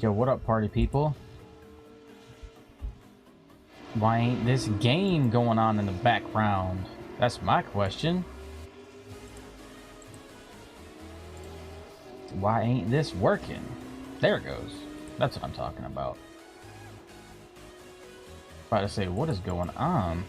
Yo, what up, party people? Why ain't this game going on in the background? That's my question. Why ain't this working? There it goes. That's what I'm talking about. About to say, what is going on?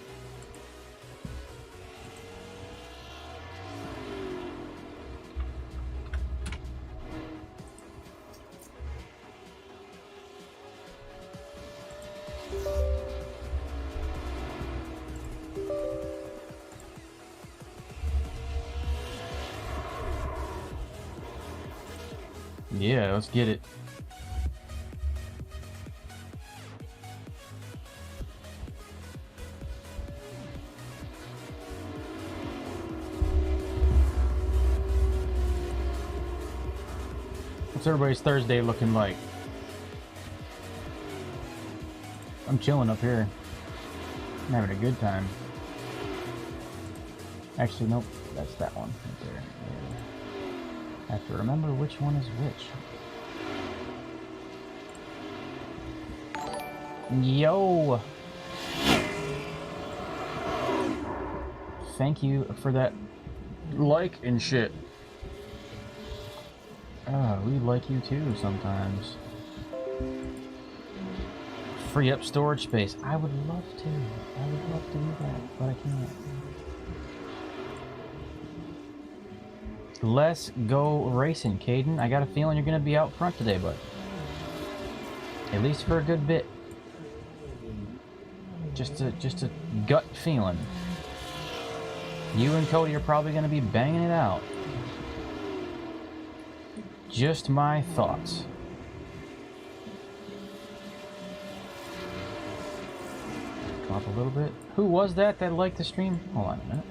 Yeah, let's get it. What's everybody's Thursday looking like? I'm chilling up here. I'm having a good time. Actually, nope. That's that one right there. Yeah. I have to remember which one is which. Yo! Thank you for that like and shit. We like you too sometimes. Free up storage space. I would love to. I would love to do that, but I can't. Let's go racing, Caden. I got a feeling you're gonna be out front today, bud. At least for a good bit. Just a gut feeling. You and Cody are probably gonna be banging it out. Just my thoughts. Come up a little bit. Who was that liked the stream? Hold on a minute.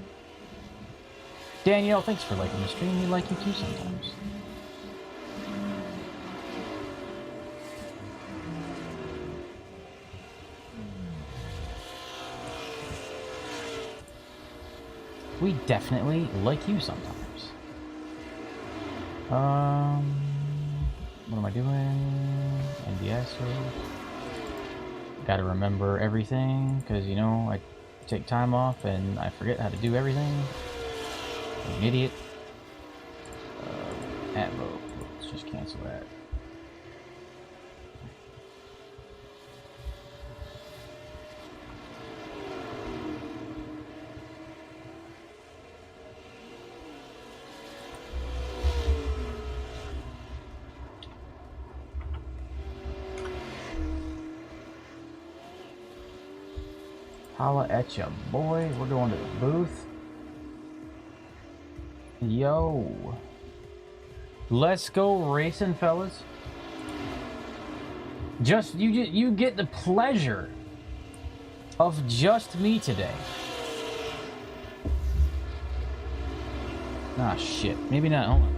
Danielle, thanks for liking the stream. We like you too sometimes. We definitely like you sometimes. What am I doing? NBS. Gotta remember everything, because, you know, I take time off and I forget how to do everything. I'm an idiot. Atmo. Let's just cancel that. Holla at ya, boy. We're going to the booth. Yo. Let's go racing, fellas. You get the pleasure of just me today. Ah, shit. Maybe not. Hold on.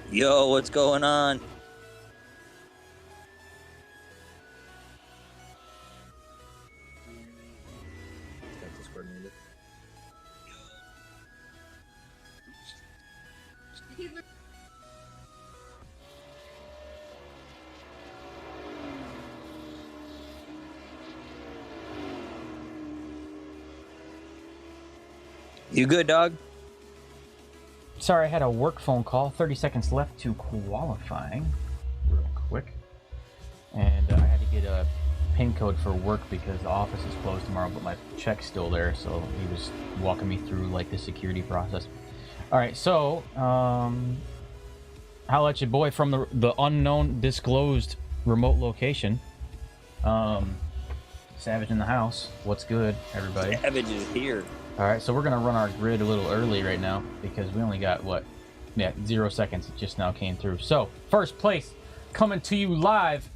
Yo, what's going on? Got Discord muted. You good, dog? Sorry, I had a work phone call. 30 seconds left to qualifying. Real quick. And I had to get a PIN code for work because the office is closed tomorrow, but my check's still there, so he was walking me through like the security process. Alright, so holla at your boy from the unknown disclosed remote location. Savage in the house. What's good, everybody? Savage is here. Alright, so we're gonna run our grid a little early right now because we only got what? Yeah, 0 seconds. It just now came through. So, first place coming to you live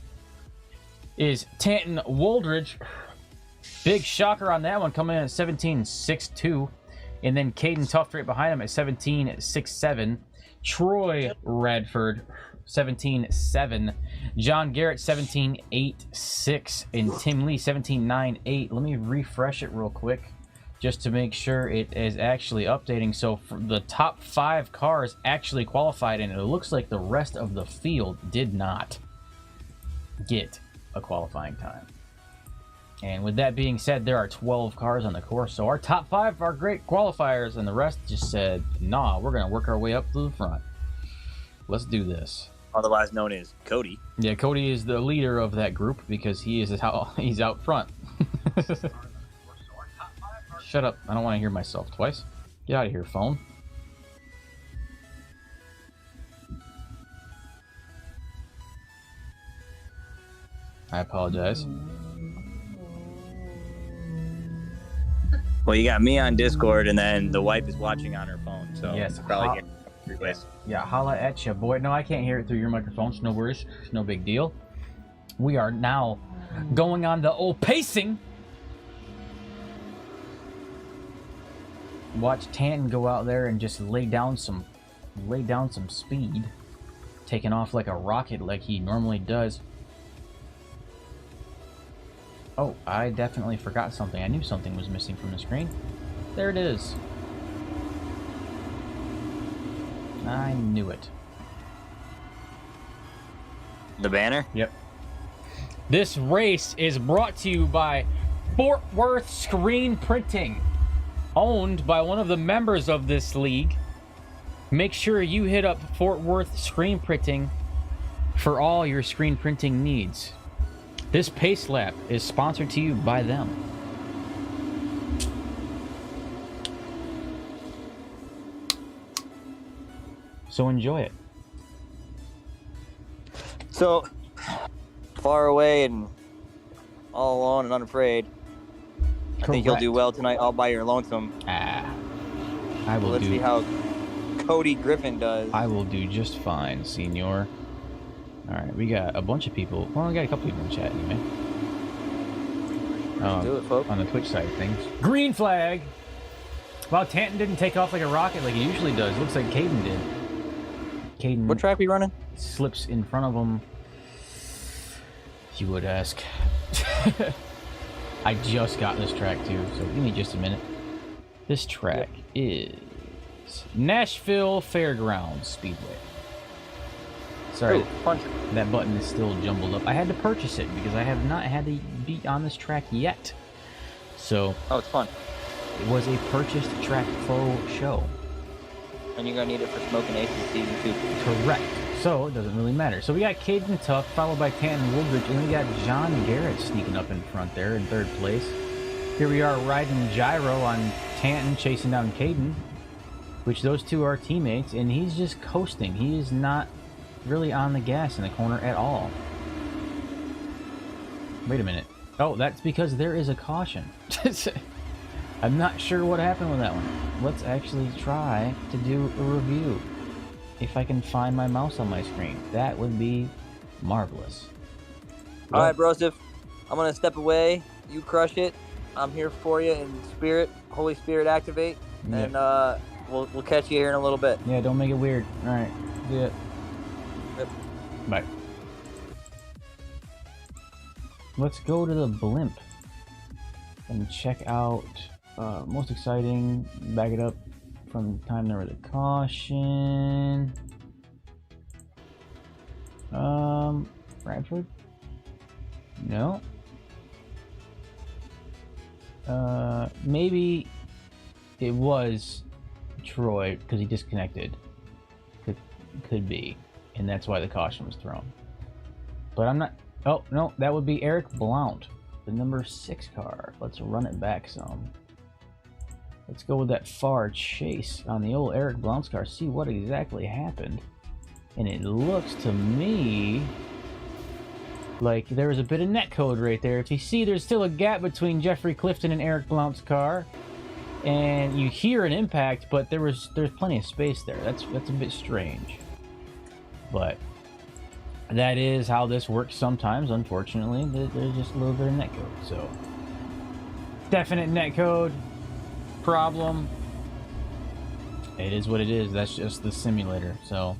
is Tanton Woldridge. Big shocker on that one, coming in at 17.62. And then Caden Tuft right behind him at 17.67. Troy Radford, 17.7. John Garrett, 17.86. And Tim Lee, 17.98. Let me refresh it real quick just to make sure it is actually updating. So for the top 5 cars actually qualified, and it looks like the rest of the field did not get a qualifying time. And with that being said, there are 12 cars on the course. So our top 5 are great qualifiers, and the rest just said, nah, we're going to work our way up to the front. Let's do this. Otherwise known as Cody. Yeah, Cody is the leader of that group because he's out front. Shut up. I don't want to hear myself twice. Get out of here, phone. I apologize. Well, you got me on Discord, and then the wife is watching on her phone, so Yes, probably get replaced. Yeah, holla at ya, boy. No, I can't hear it through your microphone, so no worries. No big deal. We are now going on the old pacing. Watch Tanton go out there and just lay down some speed, taking off like a rocket like he normally does. Oh, I definitely forgot something. I knew something was missing from the screen. There it is. I knew it. The banner? Yep. This race is brought to you by Fort Worth Screen Printing, owned by one of the members of this league. Make sure you hit up Fort Worth Screen Printing for all your screen printing needs. This pace lap is sponsored to you by them. So enjoy it. So, far away and all alone and unafraid. I think you'll do well tonight all by your lonesome. I will Let's see how Cody Griffin does. I will do just fine, senor. Alright, we got a bunch of people. Well, we got a couple people in the chat anyway. Do it, folks. On the Twitch side of things. Green flag! Wow, Tanton didn't take off like a rocket like he usually does. Looks like Caden did. Caden... What track are you running? Slips in front of him. You would ask. I just got this track too, so give me just a minute. This track is Nashville Fairgrounds Speedway. Sorry, Ooh, that button is still jumbled up. I had to purchase it because I have not had to be on this track yet. So, oh, it's fun. it was a purchased track faux show. And you're going to need it for Smoking Aces Season 2. Correct. So, it doesn't really matter. So, we got Caden Tuff, followed by Tanton Woodbridge, and we got John Garrett sneaking up in front there in 3rd place. Here we are riding Gyro on Tanton, chasing down Caden, which those two are teammates, and he's just coasting. He is not really on the gas in the corner at all. Wait a minute. Oh, that's because there is a caution. I'm not sure what happened with that one. Let's actually try to do a review. If I can find my mouse on my screen, that would be marvelous. All right, Brosif. I'm going to step away. You crush it. I'm here for you in spirit. Holy Spirit activate. Yeah. And we'll catch you here in a little bit. Yeah, don't make it weird. All right. See ya. Bye. Let's go to the blimp and check out most exciting. Back it up from the time there was a caution. Bradford? No. Maybe it was Troy because he disconnected. Could be, and that's why the caution was thrown. But I'm not. Oh no, that would be Eric Blount, the number 6 car. Let's run it back some. Let's go with that far chase on the old Eric Blount's car. See what exactly happened. And it looks to me like there was a bit of netcode right there. If you see, there's still a gap between Jeffrey Clifton and Eric Blount's car, and you hear an impact, but there's plenty of space there. That's a bit strange, but that is how this works sometimes. Unfortunately, there's just a little bit of netcode. So definite netcode problem. It is what it is. That's just the simulator. So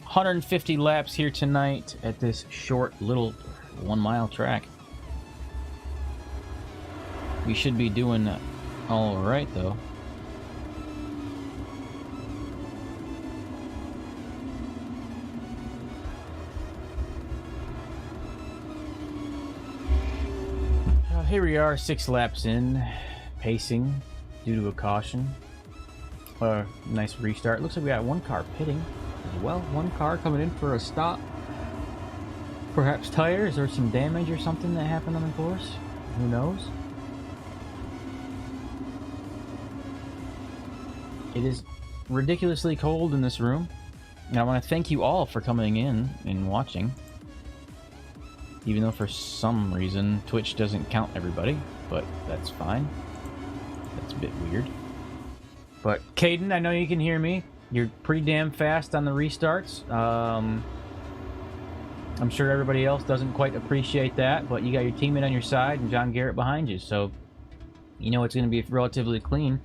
150 laps here tonight at this short little 1 mile track. We should be doing all right though. Here we are, 6 laps in, pacing due to a caution. Nice restart. Looks like we got 1 car pitting as well. 1 car coming in for a stop. Perhaps tires or some damage or something that happened on the course. Who knows? It is ridiculously cold in this room. And I want to thank you all for coming in and watching. Even though for some reason Twitch doesn't count everybody, but that's fine. That's a bit weird. But Caden, I know you can hear me. You're pretty damn fast on the restarts. I'm sure everybody else doesn't quite appreciate that, but you got your teammate on your side and John Garrett behind you, so you know it's going to be relatively clean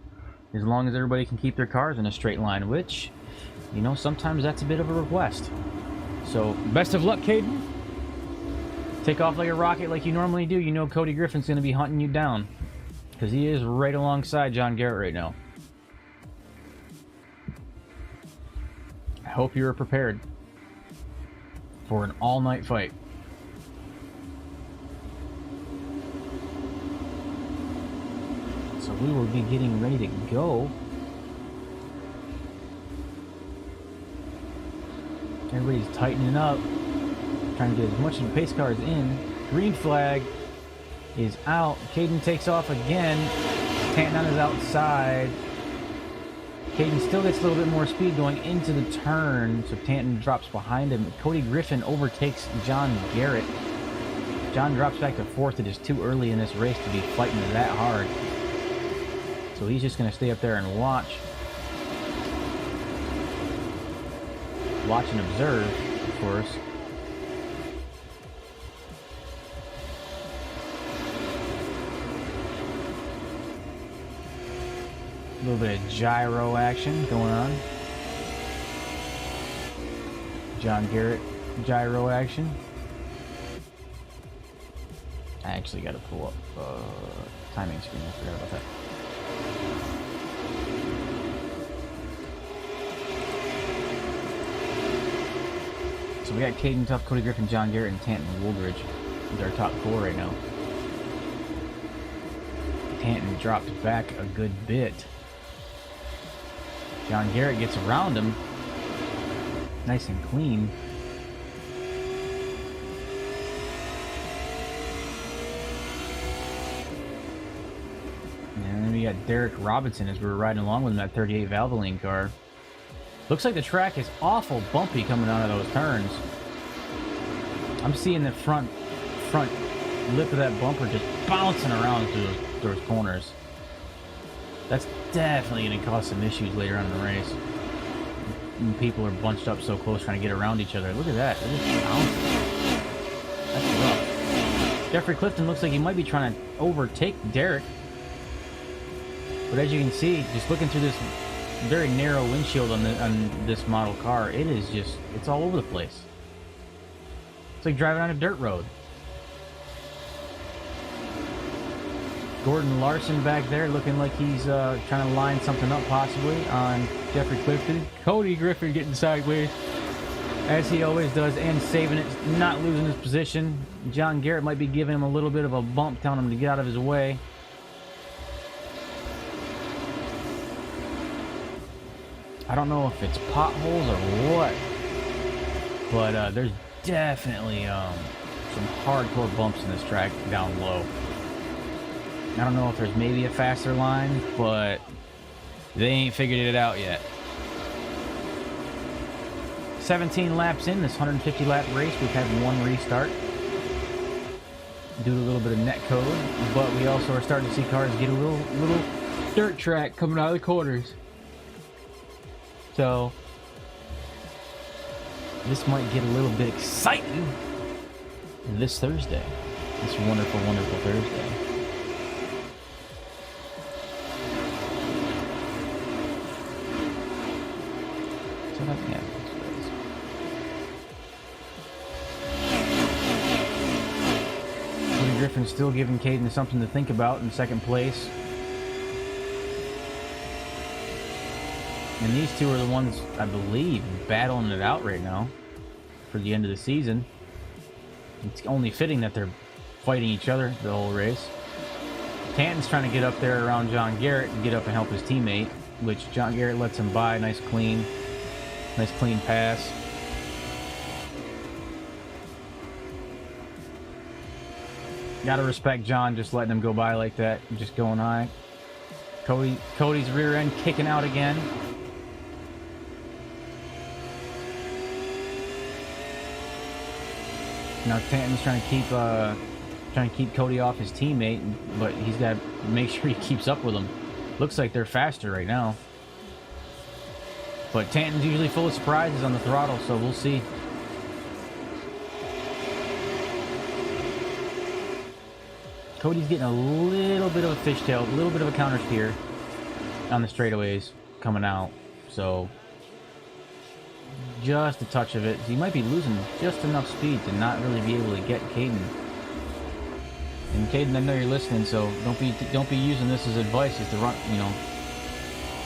as long as everybody can keep their cars in a straight line, which, you know, sometimes that's a bit of a request. So best of luck, Caden. Take off like a rocket like you normally do. You know Cody Griffin's going to be hunting you down because he is right alongside John Garrett right now. I hope you are prepared for an all-night fight. So we will be getting ready to go. Everybody's tightening up. Trying to get as much of the pace cars in. Green flag is out. Caden takes off again. Tanton is outside. Caden still gets a little bit more speed going into the turn, so Tanton drops behind him. Cody Griffin overtakes John Garrett. John drops back to 4th. It is too early in this race to be fighting that hard. So he's just going to stay up there and watch. Watch and observe, of course. A little bit of gyro action going on. John Garrett gyro action. I actually got to pull up timing screen. I forgot about that. So we got Caden Tuff, Cody Griffin, John Garrett, and Tanton Woolridge is our top 4 right now. Tanton dropped back a good bit. John Garrett gets around him. Nice and clean. And then we got Derek Robinson as we were riding along with him, that 38 Valvoline car. Looks like the track is awful bumpy coming out of those turns. I'm seeing the front lip of that bumper just bouncing around through those corners. That's definitely going to cause some issues later on in the race. When people are bunched up so close trying to get around each other. Look at that. They're just bouncing. That's rough. Jeffrey Clifton looks like he might be trying to overtake Derek. But as you can see, just looking through this very narrow windshield on this model car. It is just, it's all over the place. It's like driving on a dirt road. Gordon Larson back there looking like he's trying to line something up possibly on Jeffrey Clifton. Cody Griffin getting sideways, as he always does, and saving it, not losing his position. John Garrett might be giving him a little bit of a bump, telling him to get out of his way. I don't know if it's potholes or what, but there's definitely some hardcore bumps in this track down low. I don't know if there's maybe a faster line, but they ain't figured it out yet. 17 laps in this 150 lap race, we've had one restart due to a little bit of net code, but we also are starting to see cars get a little dirt track coming out of the corners. So this might get a little bit exciting this Thursday, this wonderful, wonderful Thursday. So that, yeah. Cody Griffin still giving Caden something to think about in second place. And these two are the ones, I believe, battling it out right now for the end of the season. It's only fitting that they're fighting each other the whole race. Tanton's trying to get up there around John Garrett and get up and help his teammate, which John Garrett lets him by. Nice clean pass. Gotta respect John just letting him go by like that, just going high. Cody's rear end kicking out again. Now Tanton's trying to keep Cody off his teammate, but he's got to make sure he keeps up with him. Looks like they're faster right now. But Tanton's usually full of surprises on the throttle, so we'll see. Cody's getting a little bit of a fishtail, a little bit of a counter steer on the straightaways coming out. So just a touch of it. He might be losing just enough speed to not really be able to get Caden. And Caden, I know you're listening, so don't be using this as advice as to run. You know,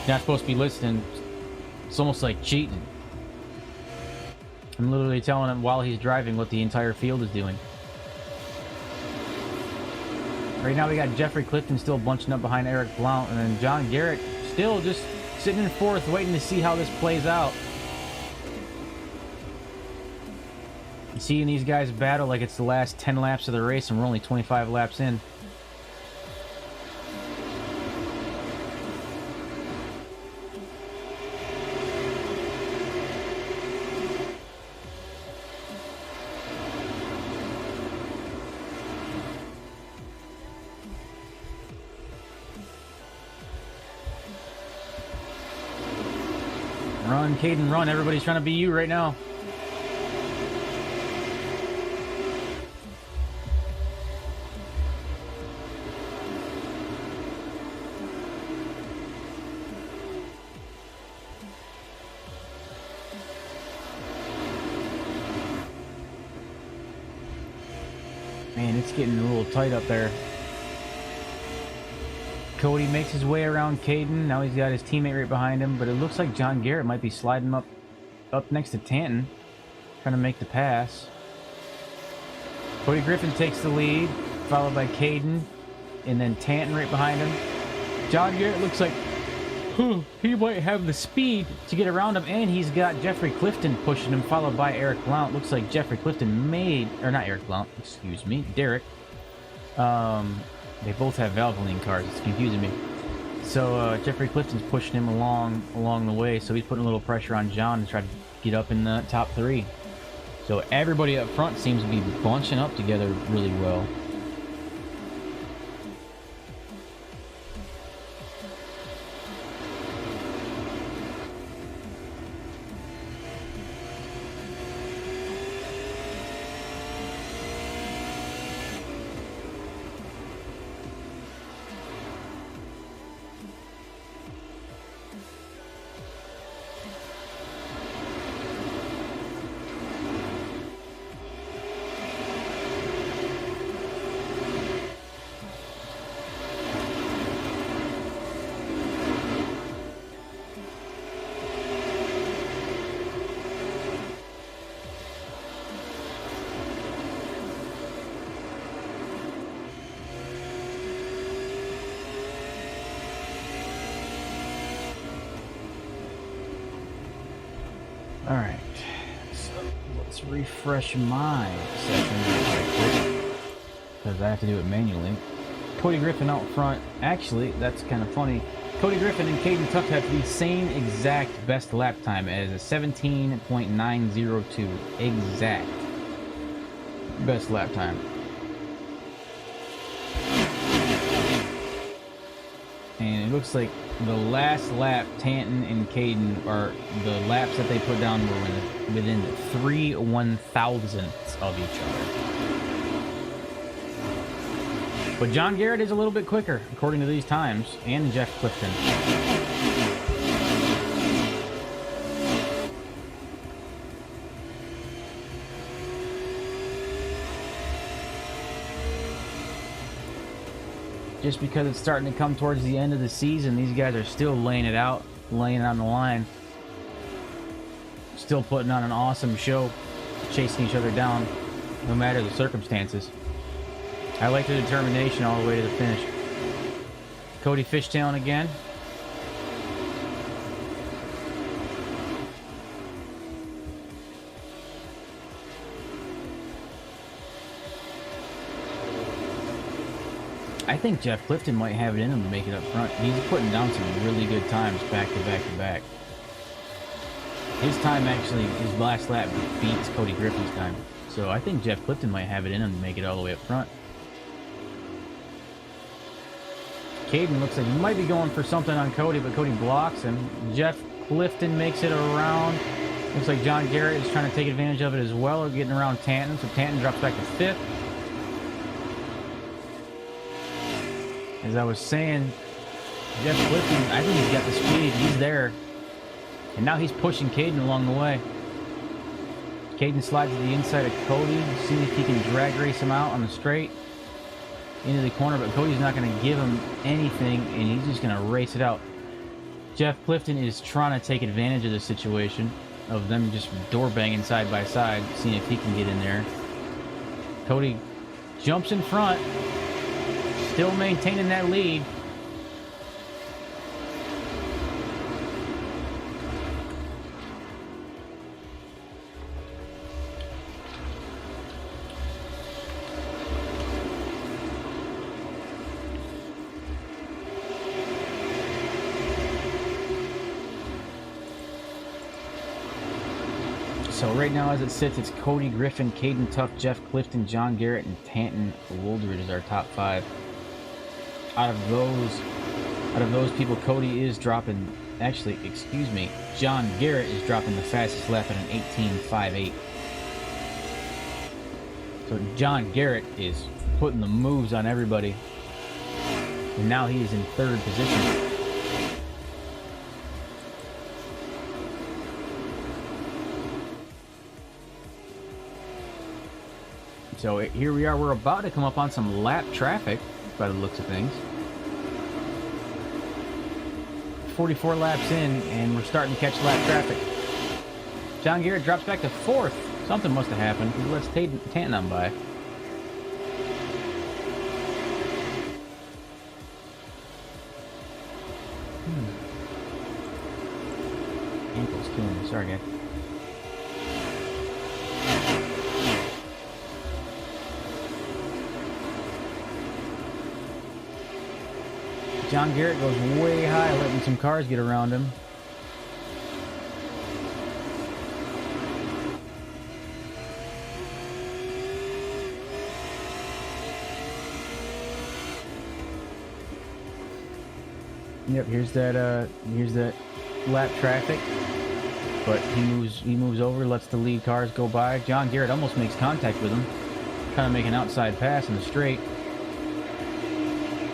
you're not supposed to be listening. It's almost like cheating. I'm literally telling him while he's driving what the entire field is doing. Right now we got Jeffrey Clifton still bunching up behind Eric Blount, and then John Garrett still just sitting in fourth, waiting to see how this plays out. Seeing these guys battle like it's the last 10 laps of the race, and we're only 25 laps in. Run, Caden, run. Everybody's trying to be you right now. Man, it's getting a little tight up there. Cody makes his way around Caden. Now he's got his teammate right behind him, but it looks like John Garrett might be sliding up next to Tanton, trying to make the pass. Cody Griffin takes the lead, followed by Caden, and then Tanton right behind him. John Garrett looks like he might have the speed to get around him, and he's got Jeffrey Clifton pushing him, followed by Eric Blount. Looks like Jeffrey Clifton not Eric Blount, excuse me, Derek. They both have Valvoline cars. It's confusing me. So Jeffrey Clifton's pushing him along the way, so he's putting a little pressure on John to try to get up in the top three. So everybody up front seems to be bunching up together really well. All right, so let's refresh my session right quick because I have to do it manually. Cody Griffin out front. Actually, that's kind of funny. Cody Griffin and Caden Tuck have the same exact best lap time as a 17.902 exact best lap time. And it looks like the last lap, Tanton and Caden, are the laps that they put down were within 3/1000ths of each other. But John Garrett is a little bit quicker, according to these times, and Jeff Clifton. Just because it's starting to come towards the end of the season, these guys are still laying it out, laying it on the line. Still putting on an awesome show, chasing each other down, no matter the circumstances. I like the determination all the way to the finish. Cody fishtailing again. I think Jeff Clifton might have it in him to make it up front. He's putting down some really good times back to back to back. His time actually, his last lap beats Cody Griffin's time. So I think Jeff Clifton might have it in him to make it all the way up front. Caden looks like he might be going for something on Cody, but Cody blocks him. Jeff Clifton makes it around. Looks like John Garrett is trying to take advantage of it as well, or getting around Tanton. So Tanton drops back to 5th. As I was saying, Jeff Clifton, I think he's got the speed. He's there. And now he's pushing Caden along the way. Caden slides to the inside of Cody, seeing if he can drag race him out on the straight into the corner, but Cody's not going to give him anything, and he's just going to race it out. Jeff Clifton is trying to take advantage of the situation, of them just door banging side by side, seeing if he can get in there. Cody jumps in front, still maintaining that lead. So right now, as it sits, it's Cody Griffin, Caden Tuck, Jeff Clifton, John Garrett, and Tanton Woldridge is our top 5. Out of those people, Cody is dropping. Actually, excuse me, John Garrett is dropping the fastest lap at an 18.58. So John Garrett is putting the moves on everybody, and now he is in 3rd position. So here we are. We're about to come up on some lap traffic, by the looks of things. 44 laps in, and we're starting to catch lap traffic. John Garrett drops back to 4th. Something must have happened. He lets Tanton on by. Ankle's killing me. Sorry, guys. John Garrett goes way high, letting some cars get around him. Yep, here's that lap traffic. But he moves over, lets the lead cars go by. John Garrett almost makes contact with him, trying to make an outside pass in the straight.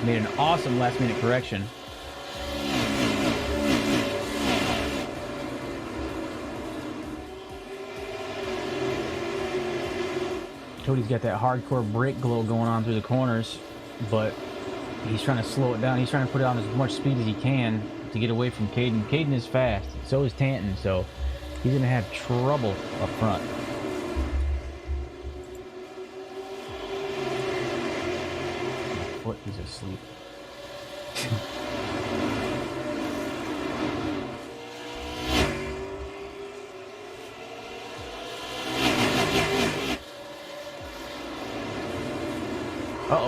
Made an awesome last-minute correction. Cody's got that hardcore brake glow going on through the corners, but he's trying to slow it down. He's trying to put it on as much speed as he can to get away from Caden. Caden is fast. So is Tanton, so he's going to have trouble up front. What? He's asleep.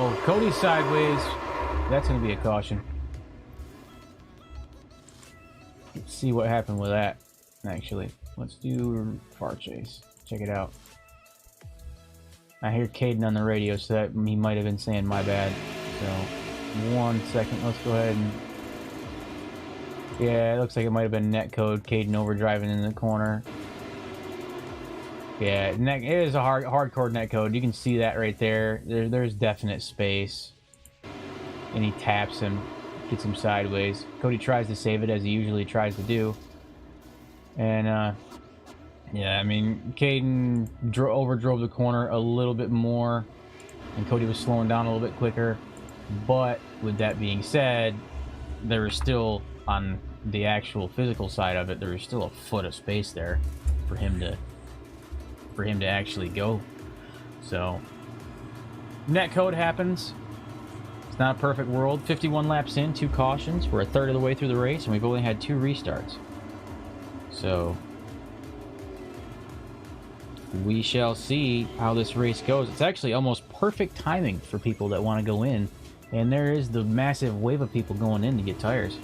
Uh-oh, Cody's sideways. That's going to be a caution. Let's see what happened with that, actually. Let's do far chase. Check it out. I hear Caden on the radio, so that he might have been saying my bad. So, 1 second. Let's go ahead and... Yeah, it looks like it might have been netcode. Caden overdriving in the corner. Yeah, it is a hardcore netcode. You can see that right there. There's definite space. And he taps him, gets him sideways. Cody tries to save it as he usually tries to do. And, yeah, I mean, Caden overdrove the corner a little bit more. And Cody was slowing down a little bit quicker. But, with that being said, there was still, on the actual physical side of it, there was still a foot of space there for him to actually go. So, netcode happens. It's not a perfect world. 51 laps in, 2 cautions. We're a third of the way through the race, and we've only had 2 restarts. So, we shall see how this race goes. It's actually almost perfect timing for people that want to go in, and there is the massive wave of people going in to get tires.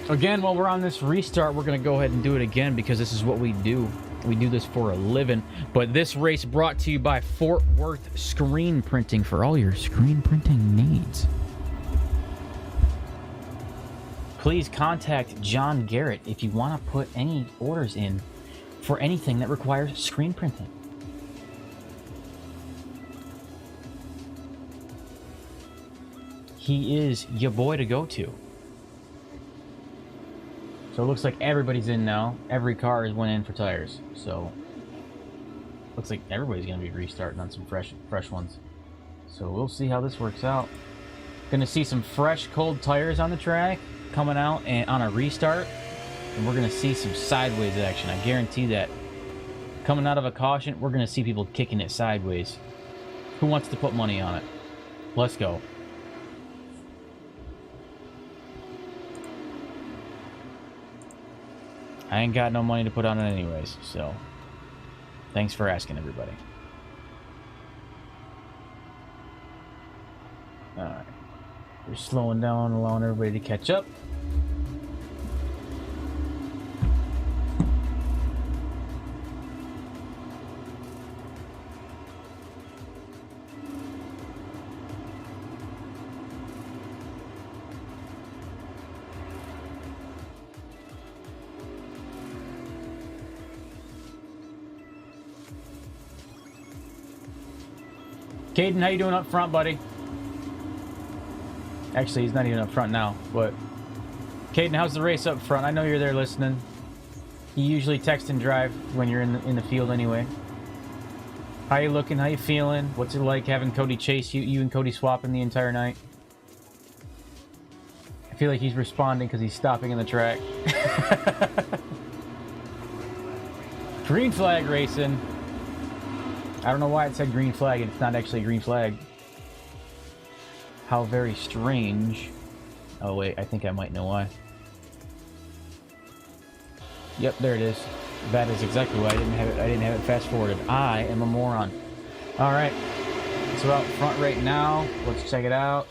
Again, while we're on this restart, we're going to go ahead and do it again because this is what we do. We do this for a living. But this race brought to you by Fort Worth Screen Printing for all your screen printing needs. Please contact John Garrett if you want to put any orders in for anything that requires screen printing. He is your boy to go to. So it looks like everybody's in now. Every car has went in for tires. So looks like everybody's going to be restarting on some fresh ones. So we'll see how this works out. Going to see some fresh, cold tires on the track coming out and on a restart. And we're going to see some sideways action. I guarantee that. Coming out of a caution, we're going to see people kicking it sideways. Who wants to put money on it? Let's go. I ain't got no money to put on it anyways, so thanks for asking, everybody. Alright. We're slowing down, allowing everybody to catch up. Caden, how you doing up front, buddy? Actually, he's not even up front now, but... Caden, how's the race up front? I know you're there listening. You usually text and drive when you're in the field anyway. How you looking? How you feeling? What's it like having Cody chase you? You and Cody swapping the entire night? I feel like he's responding because he's stopping in the track. Green flag racing. I don't know why it said green flag and it's not actually a green flag. How very strange. Oh wait, I think I might know why. Yep, there it is. That is exactly why I didn't have it fast forwarded. I am a moron. Alright. So out front right now. Let's check it out.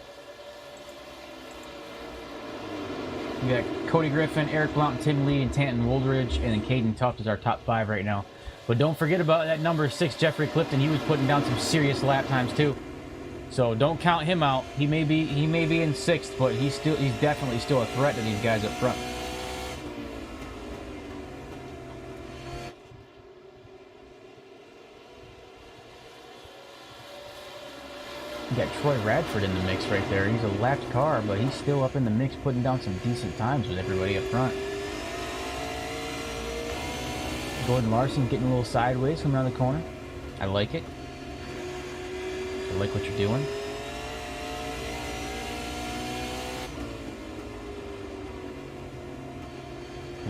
We got Cody Griffin, Eric Blount, Tim Lee, and Tanton Woldridge, and then Caden Tuft is our top 5 right now. But don't forget about that number 6, Jeffrey Clifton. He was putting down some serious lap times too. So don't count him out. He may be in 6th, but he's definitely still a threat to these guys up front. You got Troy Radford in the mix right there. He's a lapped car, but he's still up in the mix, putting down some decent times with everybody up front. Gordon Larson getting a little sideways from around the corner. I like it. I like what you're doing.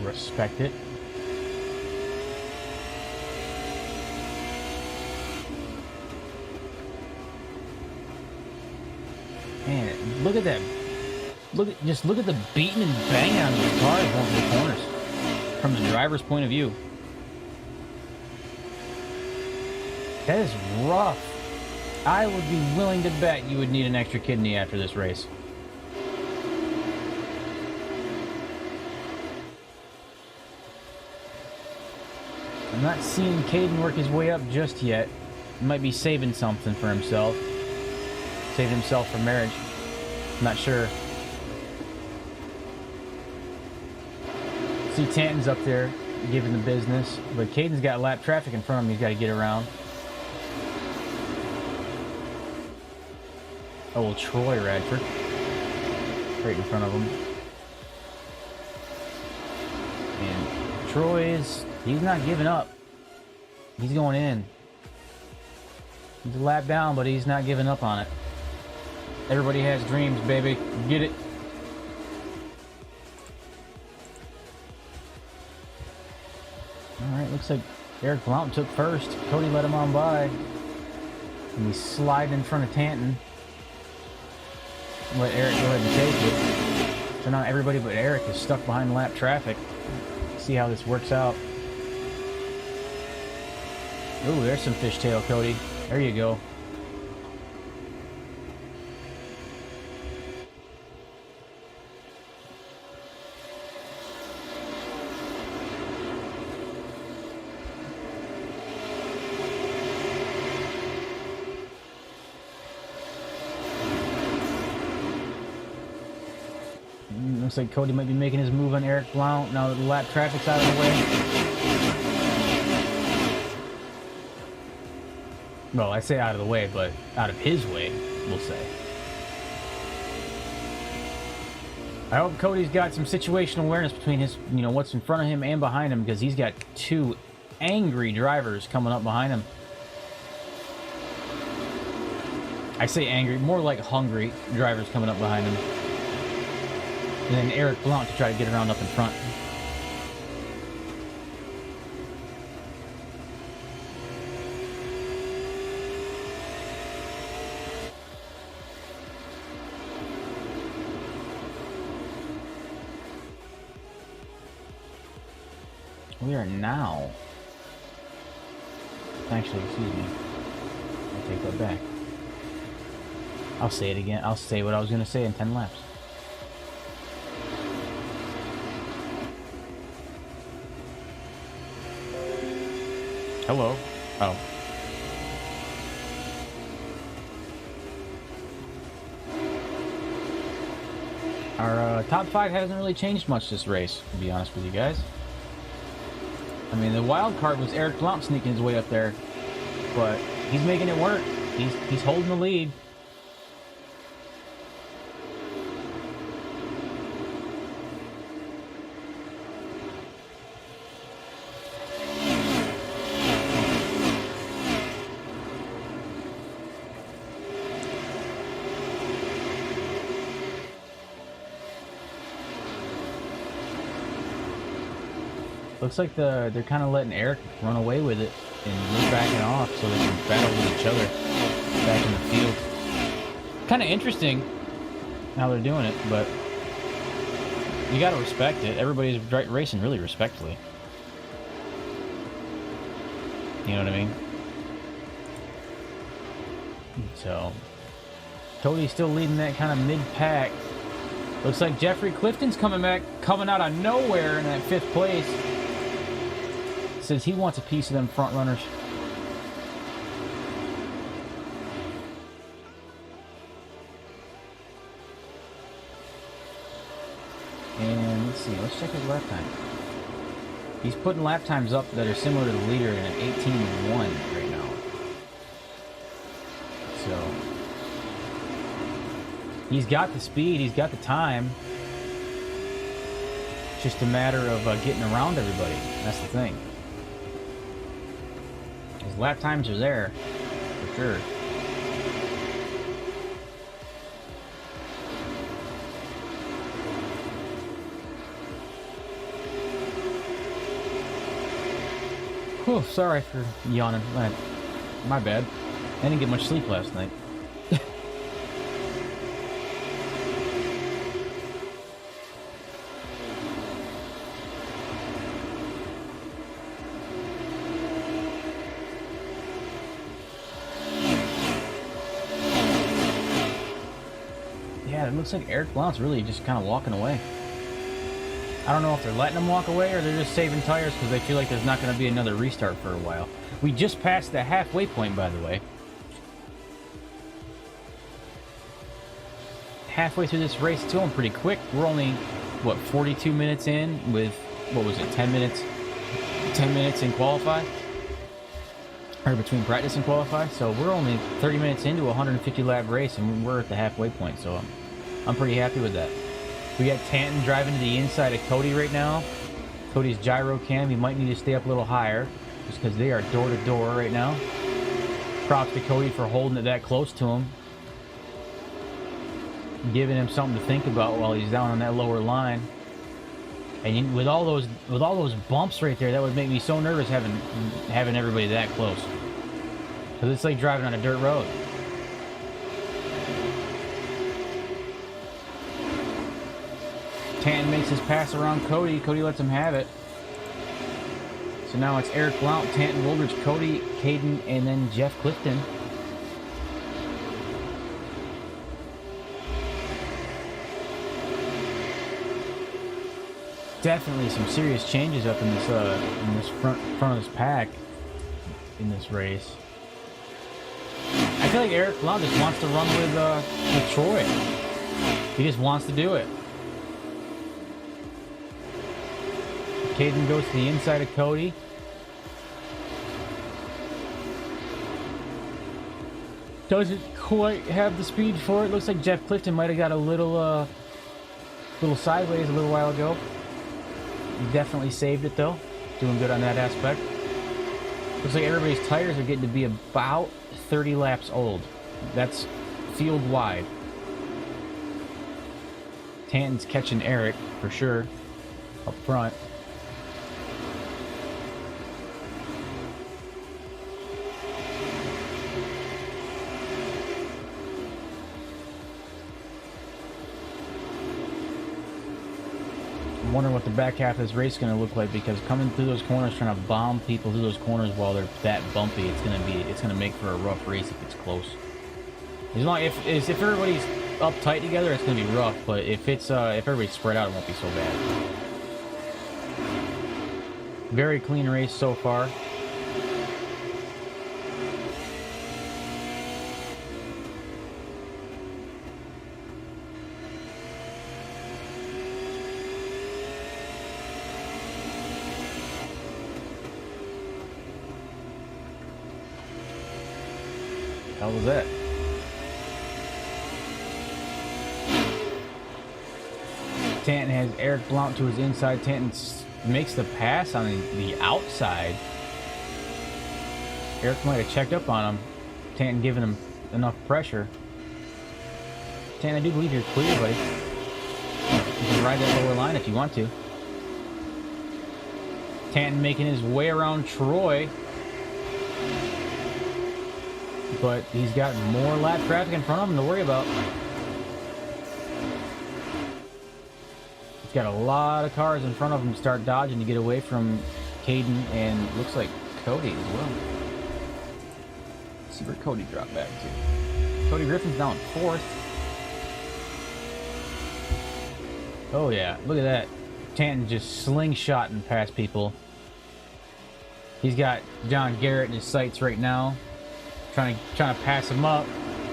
Respect it. Man, look at that. just look at the beating and banging on these cars going through the corners from the driver's point of view. That is rough. I would be willing to bet you would need an extra kidney after this race. I'm not seeing Caden work his way up just yet. He might be saving something for himself. Saving himself for marriage. I'm not sure. See, Tanton's up there giving the business, but Caden's got lap traffic in front of him he's got to get around. Oh, well, Troy Radford. Right in front of him. And Troy he's not giving up. He's going in. He's a lap down, but he's not giving up on it. Everybody has dreams, baby. Get it. Alright, looks like Eric Blount took first. Cody let him on by. And he's sliding in front of Tanton. Let Eric go ahead and take it. So now everybody but Eric is stuck behind lap traffic. See how this works out. Ooh, there's some fishtail, Cody. There you go. Looks like Cody might be making his move on Eric Blount now that the lap traffic's out of the way. Well, I say out of the way, but out of his way, we'll say. I hope Cody's got some situational awareness between his, what's in front of him and behind him, because he's got two angry drivers coming up behind him. I say angry, more like hungry drivers coming up behind him. And then Eric Blount to try to get around up in front. We are now... Actually, excuse me. I'll take that back. I'll say it again. I'll say what I was going to say in 10 laps. Hello. Oh. Our top 5 hasn't really changed much this race, to be honest with you guys. I mean, the wild card was Eric Blount sneaking his way up there, but he's making it work. He's holding the lead. Looks like they're kind of letting Eric run away with it, and we're backing off so they can battle with each other back in the field. Kind of interesting how they're doing it, but you got to respect it. Everybody's racing really respectfully. You know what I mean? So, Cody's still leading that kind of mid-pack. Looks like Jeffrey Clifton's coming out of nowhere in that 5th place. Says he wants a piece of them front runners. And let's see, let's check his lap time. He's putting lap times up that are similar to the leader in an 18-1 right now. So he's got the speed, he's got the time. It's just a matter of getting around everybody. That's the thing. His lap times are there, for sure. Whew, sorry for yawning. My bad. I didn't get much sleep last night. Yeah, it looks like Eric Blount's really just kind of walking away. I don't know if they're letting him walk away or they're just saving tires because they feel like there's not going to be another restart for a while. We just passed the halfway point, by the way. Halfway through this race, it's going pretty quick. We're only, what, 42 minutes in with, what was it, 10 minutes? 10 minutes in qualify? Or between practice and qualify. So we're only 30 minutes into a 150 lap race and we're at the halfway point. So I'm pretty happy with that. We got Tanton driving to the inside of Cody right now. Cody's gyro cam, he might need to stay up a little higher just because they are door to door right now. Props to Cody for holding it that close to him. Giving him something to think about while he's down on that lower line. And with all those bumps right there, that would make me so nervous having everybody that close. Because it's like driving on a dirt road. Tanton makes his pass around Cody. Cody lets him have it. So now it's Eric Blount, Tanton Woldridge, Cody, Caden, and then Jeff Clifton. Definitely some serious changes up in this front of this pack in this race. I feel like Eric Blount just wants to run with Troy. He just wants to do it. Caden goes to the inside of Cody. Doesn't quite have the speed for it. Looks like Jeff Clifton might have got a little sideways a little while ago. Definitely saved it though. Doing good on that aspect. Looks like everybody's tires are getting to be about 30 laps old. That's field wide. Tanton's catching Eric for sure up front. I'm wondering what the back half of this race is going to look like because coming through those corners, trying to bomb people through those corners while they're that bumpy, it's going to make for a rough race if it's close. As long if everybody's up tight together, it's going to be rough. But if everybody's spread out, it won't be so bad. Very clean race so far. How was that? Tanton has Eric Blount to his inside. Tanton makes the pass on the outside. Eric might have checked up on him. Tanton giving him enough pressure. Tanton, I do believe you're clear, buddy. You can ride that lower line if you want to. Tanton making his way around Troy. But he's got more lap traffic in front of him to worry about. He's got a lot of cars in front of him to start dodging to get away from Caden and looks like Cody as well. Let's see where Cody dropped back to. Cody Griffin's down fourth. Oh yeah, look at that. Tanton just slingshotting past people. He's got John Garrett in his sights right now. Trying to pass him up,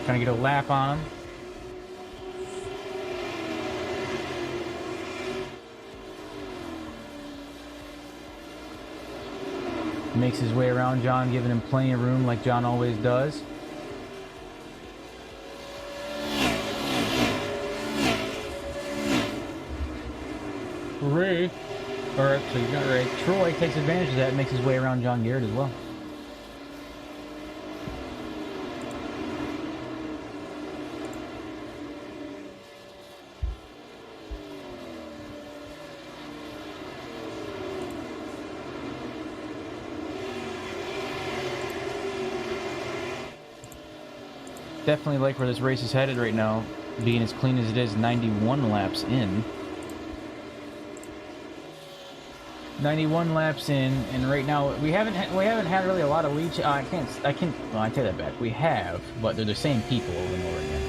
trying to get a lap on him. Makes his way around John, giving him plenty of room like John always does. Troy takes advantage of that and makes his way around John Garrett as well. Definitely like where this race is headed right now, being as clean as it is. 91 laps in. 91 laps in, and right now we haven't had really a lot of lead. I take that back. We have, but they're the same people over and over again.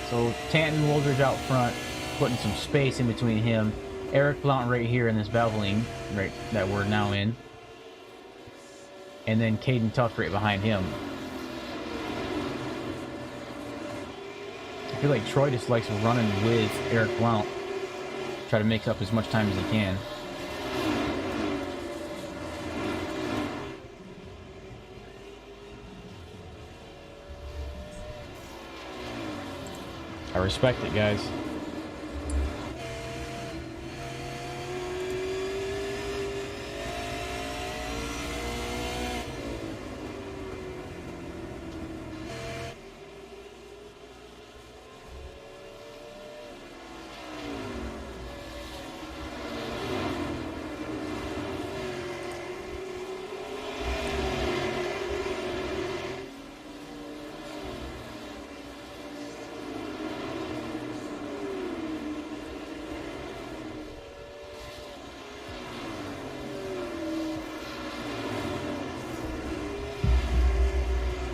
So Tanton Wooldridge out front, putting some space in between him. Eric Blount right here in this Valvoline, right, that we're now in. And then Caden Tuft right behind him. I feel like Troy just likes running with Eric Blount. Try to make up as much time as he can. I respect it, guys.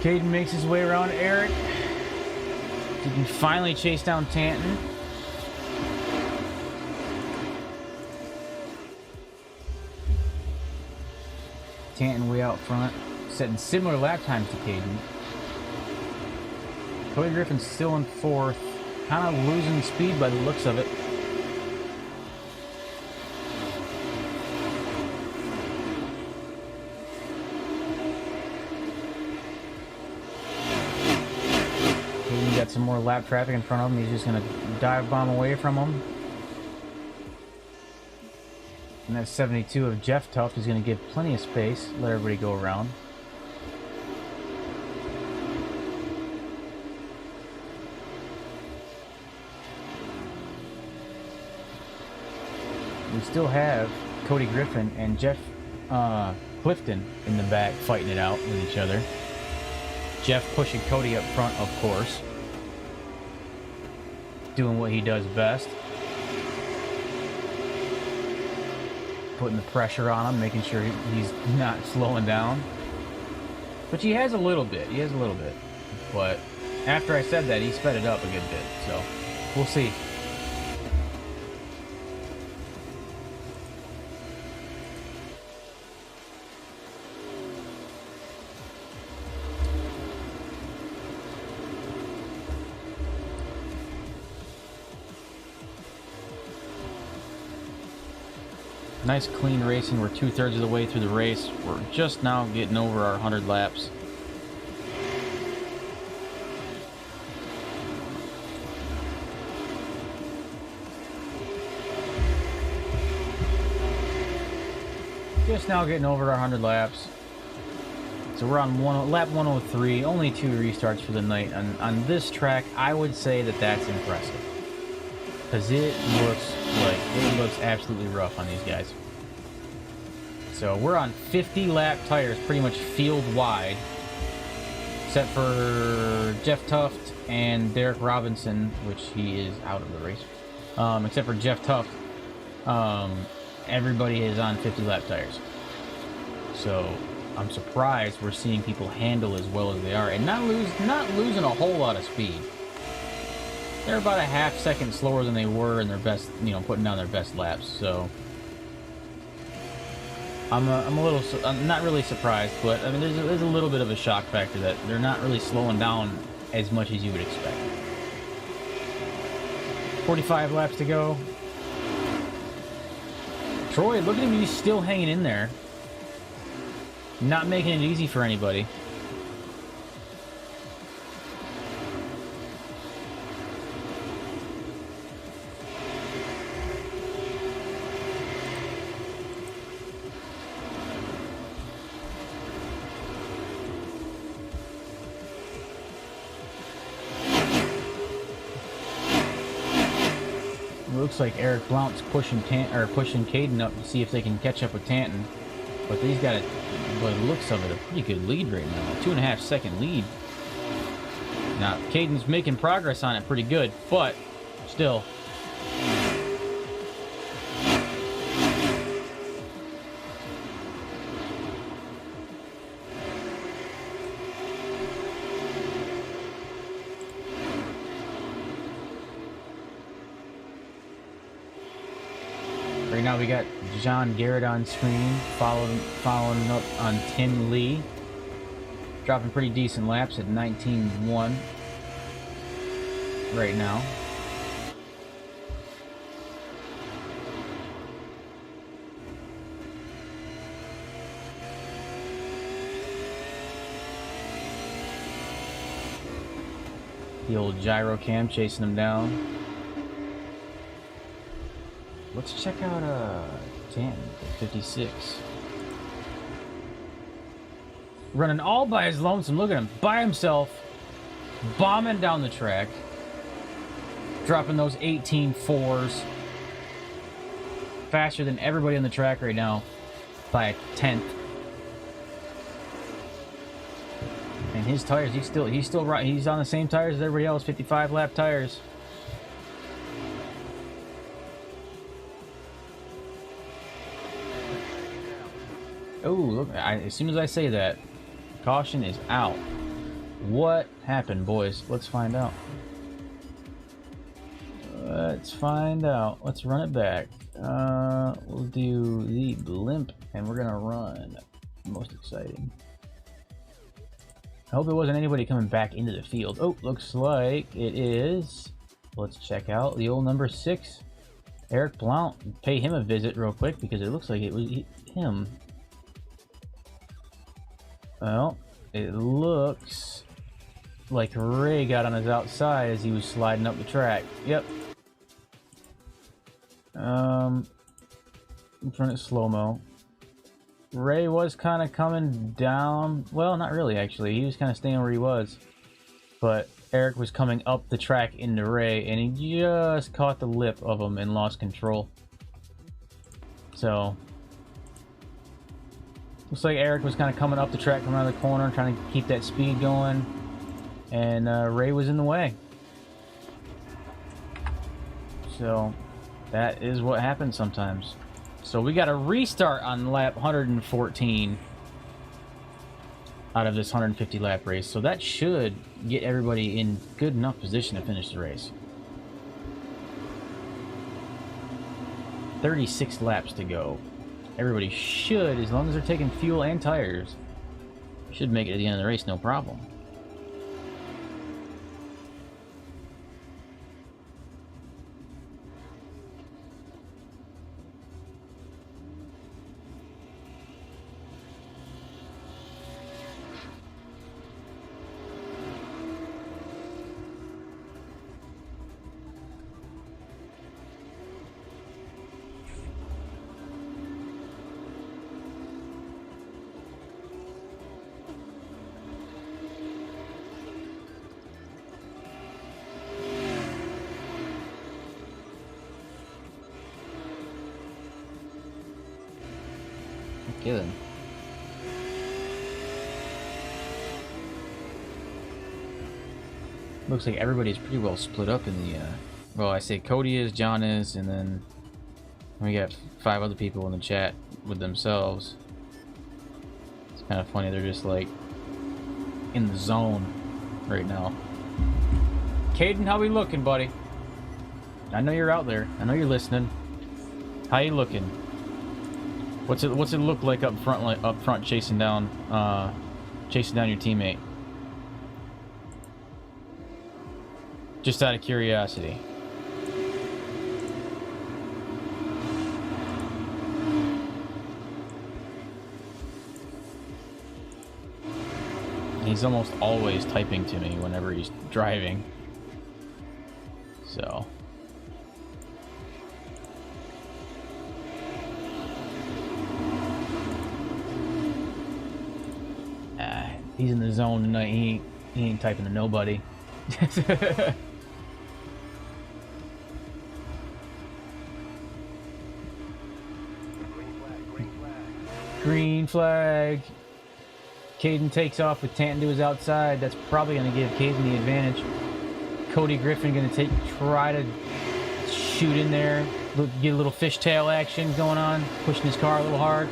Caden makes his way around Eric. He can finally chase down Tanton. Tanton way out front, setting similar lap times to Caden. Cody Griffin's still in fourth, kind of losing speed by the looks of it. Got some more lap traffic in front of him. He's just going to dive bomb away from him. And that 72 of Jeff Tuft is going to give plenty of space. Let everybody go around. We still have Cody Griffin and Jeff Clifton in the back fighting it out with each other. Jeff pushing Cody up front, of course. Doing what he does best. Putting the pressure on him, making sure he's not slowing down. Which he has a little bit. He has a little bit. But after I said that, he sped it up a good bit. So, we'll see. Nice clean racing. We're 2/3 of the way through the race. We're just now getting over our 100 laps. Just now getting over our 100 laps. So we're on lap 103. Only 2 restarts for the night. And on this track, I would say that that's impressive. Because it looks absolutely rough on these guys. So we're on 50 lap tires, pretty much field wide, except for Jeff Tuft and Derek Robinson, which he is out of the race. Except for Jeff Tuft, everybody is on 50 lap tires. So I'm surprised we're seeing people handle as well as they are and not losing a whole lot of speed. They're about a half second slower than they were in their best, putting down their best laps. So I'm not really surprised, but I mean, there's a little bit of a shock factor that they're not really slowing down as much as you would expect. 45 laps to go. Troy, look at him, he's still hanging in there. Not making it easy for anybody. Looks like Eric Blount's pushing Caden up to see if they can catch up with Tanton, but he's got it. By the looks of it, a pretty good lead right now. 2.5 second lead. Now Caden's making progress on it pretty good, but still. Right now we got John Garrett on screen, following up on Tim Lee. Dropping pretty decent laps at 19.1 right now. The old gyro cam chasing him down. Let's check out Tanton at 56. Running all by his lonesome. Look at him, by himself, bombing down the track, dropping those 18.4s, faster than everybody on the track right now by a tenth. And his tires, he's still right. He's on the same tires as everybody else, 55 lap tires. Oh, look! As soon as I say that, caution is out. What happened, boys? Let's find out. Let's find out. Let's run it back. We'll do the blimp, and we're gonna run. Most exciting. I hope it wasn't anybody coming back into the field. Oh, looks like it is. Let's check out the old number 6, Eric Blount. Pay him a visit real quick because it looks like it was him. Well, it looks like Ray got on his outside as he was sliding up the track. Yep. In front of slow-mo. Ray was kind of coming down. Well, not really, actually. He was kind of staying where he was. But Eric was coming up the track into Ray, and he just caught the lip of him and lost control. So looks like Eric was kind of coming up the track from around the corner, trying to keep that speed going, and Ray was in the way. So that is what happens sometimes. So we got a restart on lap 114 out of this 150 lap race. So that should get everybody in good enough position to finish the race. 36 laps to go. Everybody should, as long as they're taking fuel and tires, should make it to the end of the race, no problem. Okay then. Looks like everybody's pretty well split up in the, well, I say Cody is, John is, and then we got 5 other people in the chat with themselves. It's kind of funny, they're just like in the zone right now. Caden, how we looking, buddy? I know you're out there. I know you're listening. How you looking? What's it look like up front chasing down your teammate? Just out of curiosity. He's almost always typing to me whenever he's driving. So he's in the zone tonight. He ain't typing to nobody. Green flag. Caden takes off with Tanton to his outside. That's probably going to give Caden the advantage. Cody Griffin going to try to shoot in there, get a little fishtail action going on, pushing his car a little hard.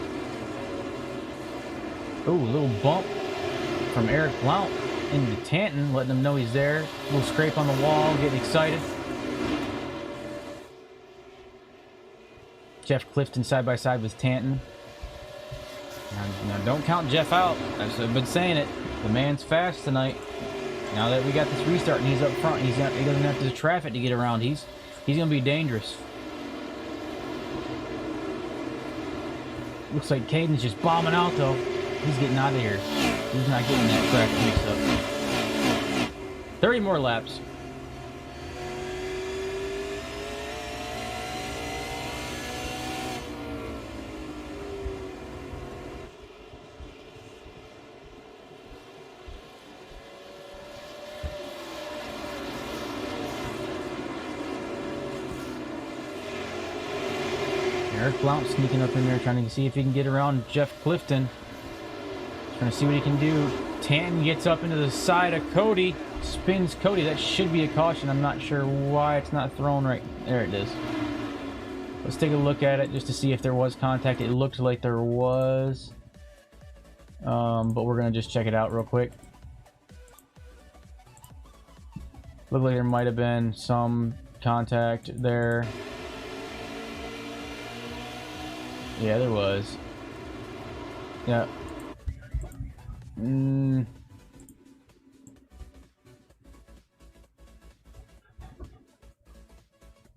Ooh, a little bump from Eric Blount into Tanton, letting him know he's there. A little scrape on the wall, getting excited. Jeff Clifton side by side with Tanton. Now don't count Jeff out. I've been saying it. The man's fast tonight. Now that we got this restart and he's up front, he doesn't have to traffic to get around. He's gonna be dangerous. Looks like Caden's just bombing out though. He's getting out of here. He's not getting that track mixed up. 30 more laps. Eric Blount sneaking up in there, trying to see if he can get around Jeff Clifton. Trying to see what he can do. Tanton gets up into the side of Cody. Spins Cody. That should be a caution. I'm not sure why it's not thrown right. There it is. Let's take a look at it just to see if there was contact. It looked like there was. But we're going to just check it out real quick. Looked like there might have been some contact there. Yeah, there was. Yeah.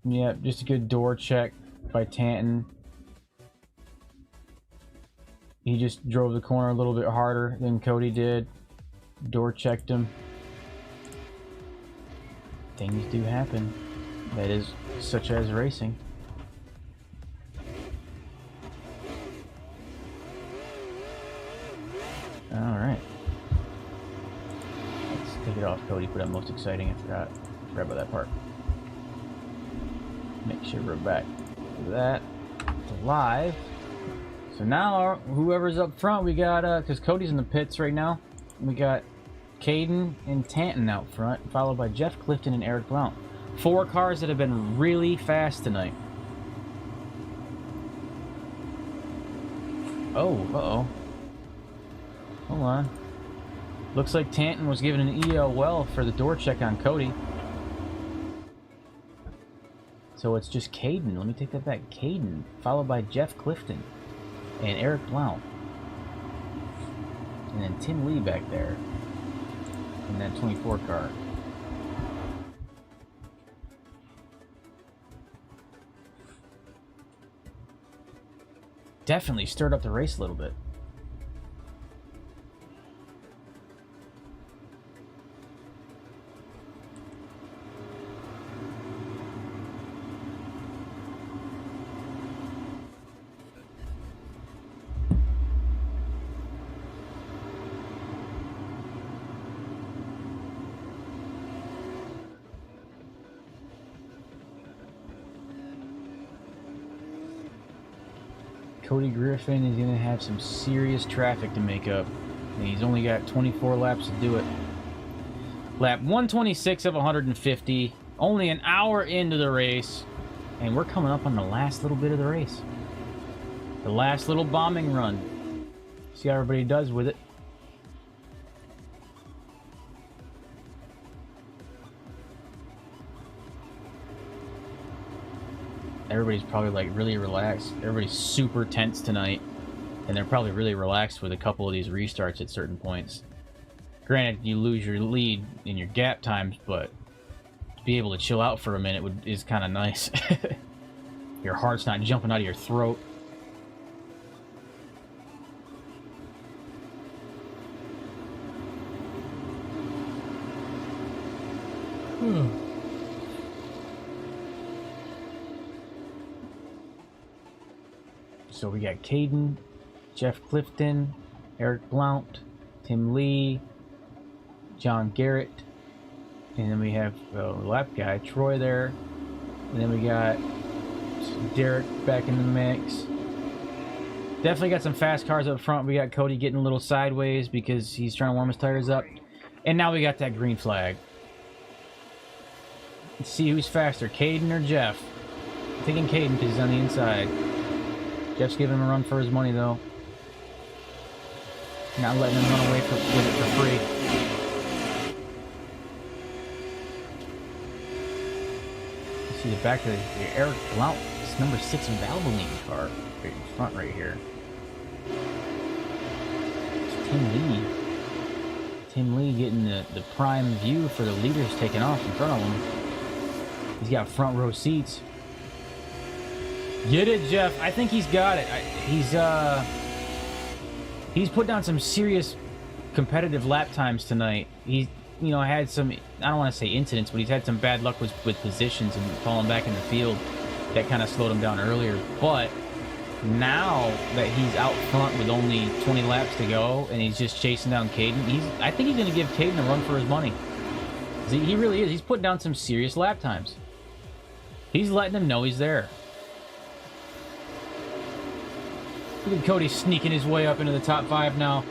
Yeah, just a good door check by Tanton. He just drove the corner a little bit harder than Cody did. Door checked him. Things do happen. That is such as racing. Alright. Let's take it off, Cody. Put up most exciting. I forgot about that part. Make sure we're back to that. It's live. So now, whoever's up front, we got, because Cody's in the pits right now, we got Caden and Tanton out front, followed by Jeff Clifton and Eric Blount. 4 cars that have been really fast tonight. Oh, uh-oh. Hold on. Looks like Tanton was given an EL well for the door check on Cody. So it's just Caden. Let me take that back. Caden, followed by Jeff Clifton and Eric Blount. And then Tim Lee back there. And then 24 car. Definitely stirred up the race a little bit. Cody Griffin is going to have some serious traffic to make up. And he's only got 24 laps to do it. Lap 126 of 150. Only an hour into the race. And we're coming up on the last little bit of the race. The last little bombing run. See how everybody does with it. Everybody's probably like really relaxed. Everybody's super tense tonight. And they're probably really relaxed with a couple of these restarts at certain points. Granted, you lose your lead in your gap times, but to be able to chill out for a minute is kind of nice. Your heart's not jumping out of your throat. So we got Caden, Jeff Clifton, Eric Blount, Tim Lee, John Garrett, and then we have the lap guy, Troy there. And then we got Derek back in the mix. Definitely got some fast cars up front. We got Cody getting a little sideways because he's trying to warm his tires up. And now we got that green flag. Let's see who's faster, Caden or Jeff. I'm thinking Caden because he's on the inside. Jeff's giving him a run for his money, though. Not letting him run away with it for free. see the back of the Eric Blount, it's number 6 Valvoline car right in front right here. It's Tim Lee. Tim Lee getting the prime view for the leaders taking off in front of him. He's got front row seats. Get it, Jeff. I think he's got it. He's put down some serious competitive lap times tonight. He's, you know, had some, I don't want to say incidents, but he's had some bad luck with positions and falling back in the field. That kind of slowed him down earlier. But now that he's out front with only 20 laps to go and he's just chasing down Caden, I think he's going to give Caden a run for his money. He really is. He's putting down some serious lap times. He's letting him know he's there. Look at Cody sneaking his way up into the top 5 now.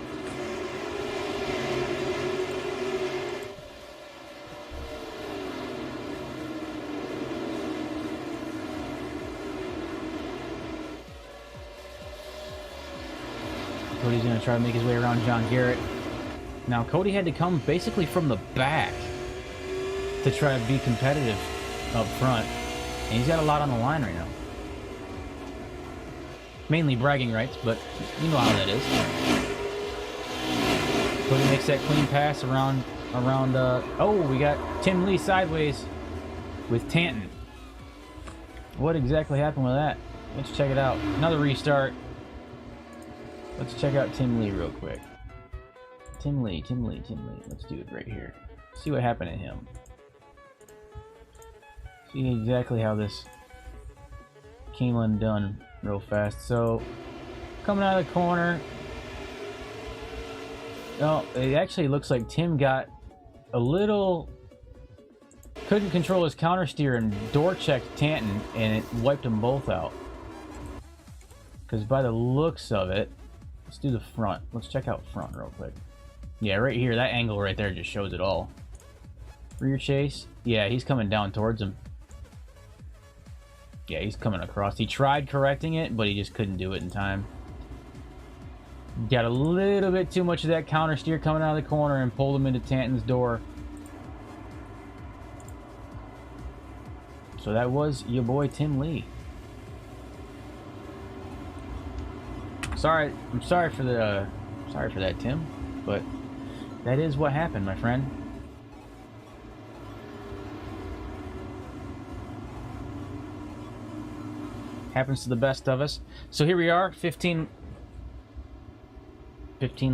Cody's going to try to make his way around John Garrett. Now, Cody had to come basically from the back to try to be competitive up front. And he's got a lot on the line right now. Mainly bragging rights, but you know how that is. Cody makes that clean pass around, oh, we got Tim Lee sideways with Tanton. What exactly happened with that? Let's check it out. Another restart. Let's check out Tim Lee real quick. Tim Lee. Let's do it right here. See what happened to him. See exactly how this came undone real fast. So, coming out of the corner. Oh, it actually looks like Tim got a little... couldn't control his counter steer and door checked Tanton, and it wiped them both out. Because by the looks of it, let's do the front. Let's check out front real quick. Yeah, right here, that angle right there just shows it all. Rear chase. Yeah, he's coming down towards him. Yeah, he's coming across. He tried correcting it, but he just couldn't do it in time. Got a little bit too much of that counter steer coming out of the corner and pulled him into Tanton's door. So that was your boy Tim Lee. I'm sorry for that, Tim, but that is what happened, my friend. Happens to the best of us. So here we are, 15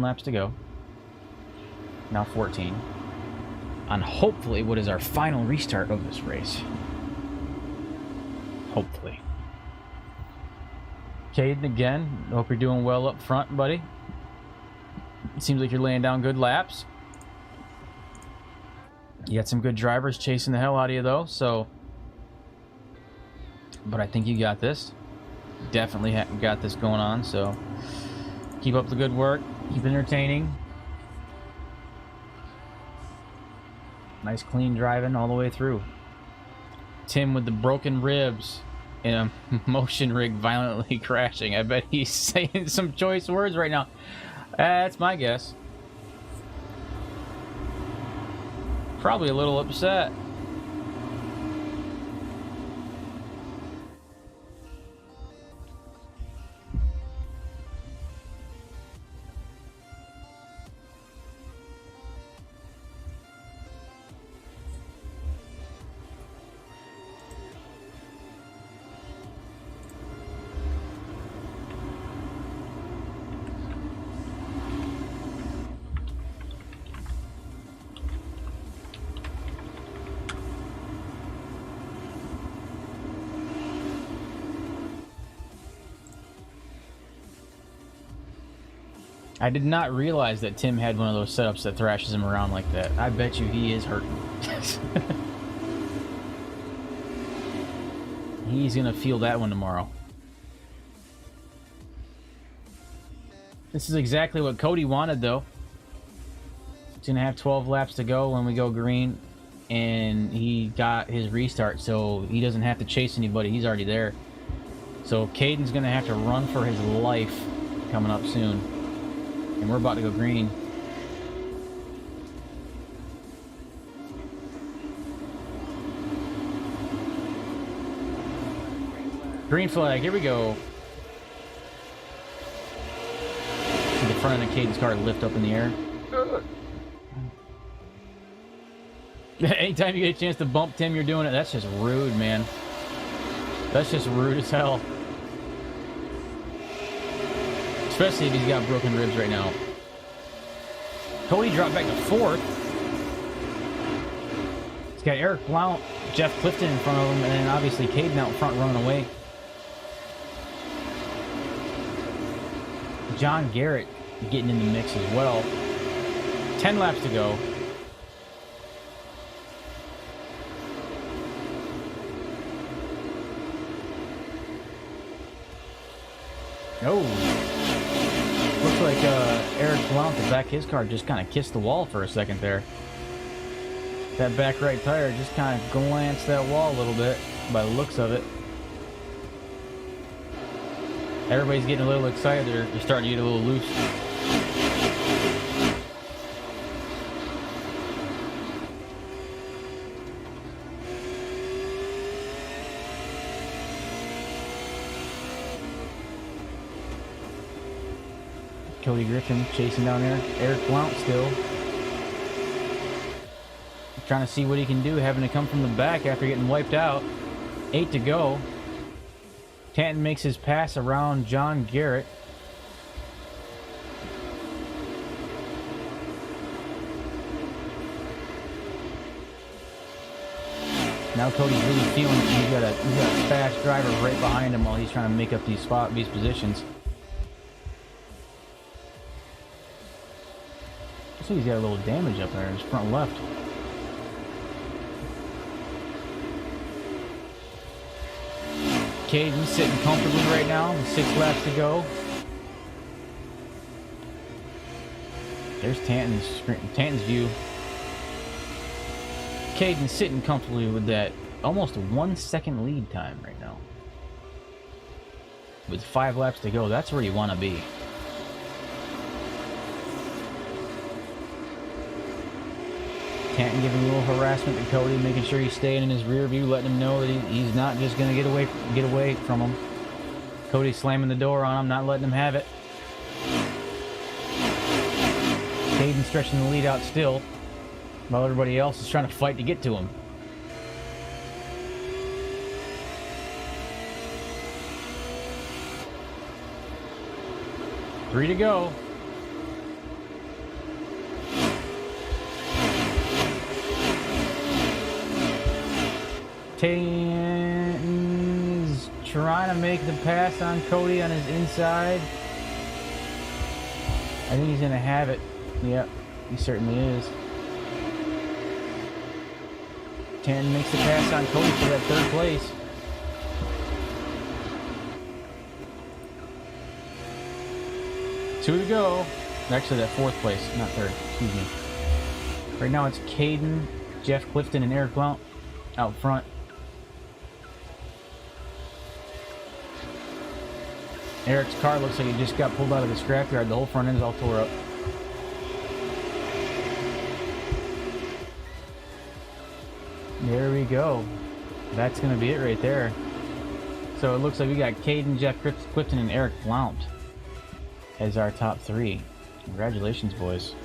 laps to go. Now 14. On hopefully what is our final restart of this race. Hopefully. Caden again. Hope you're doing well up front, buddy. It seems like you're laying down good laps. You got some good drivers chasing the hell out of you, though, so... But I think you got this. Definitely got this going on, so... Keep up the good work. Keep entertaining. Nice clean driving all the way through. Tim with the broken ribs in a motion rig violently crashing. I bet he's saying some choice words right now. That's my guess. Probably a little upset. I did not realize that Tim had one of those setups that thrashes him around like that. I bet you he is hurting. He's gonna feel that one tomorrow. This is exactly what Cody wanted, though. He's gonna have 12 laps to go when we go green, and he got his restart, so he doesn't have to chase anybody. He's already there. So Caden's gonna have to run for his life coming up soon. And we're about to go green. Green flag, here we go. See the front end of Caden's car lift up in the air. Anytime you get a chance to bump Tim, you're doing it. That's just rude, man. That's just rude as hell. Especially if he's got broken ribs right now. Cody dropped back to 4th. He's got Eric Blount, Jeff Clifton in front of him, and then obviously Caden out front running away. John Garrett getting in the mix as well. 10 laps to go. Oh, looks like Eric Blount, the back of his car, just kind of kissed the wall for a second there. That back right tire just kind of glanced that wall a little bit by the looks of it. Everybody's getting a little excited. They're starting to get a little loose. Cody Griffin chasing down there. Eric Blount still trying to see what he can do, having to come from the back after getting wiped out. 8 to go. Tanton makes his pass around John Garrett. Now Cody's really feeling it. He's got a fast driver right behind him while he's trying to make up these positions. So he's got a little damage up there in his front left. Caden sitting comfortably right now with 6 laps to go. There's Tanton's view. Caden sitting comfortably with that almost 1 second lead time right now. With 5 laps to go, that's where you want to be. Tanton giving a little harassment to Cody, making sure he's staying in his rear view, letting him know that he's not just going to get away from him. Cody slamming the door on him, not letting him have it. Caden stretching the lead out still, while everybody else is trying to fight to get to him. Three to go. Tanton's trying to make the pass on Cody on his inside. I think he's going to have it. Yep, he certainly is. Tanton makes the pass on Cody for that 3rd place. Two to go. Actually, that 4th place, not 3rd. Excuse me. Right now it's Caden, Jeff Clifton, and Eric Blount out front. Eric's car looks like he just got pulled out of the scrapyard. The whole front end is all tore up. There we go. That's going to be it right there. So it looks like we got Caden, Jeff Clifton, and Eric Blount as our top 3. Congratulations, boys.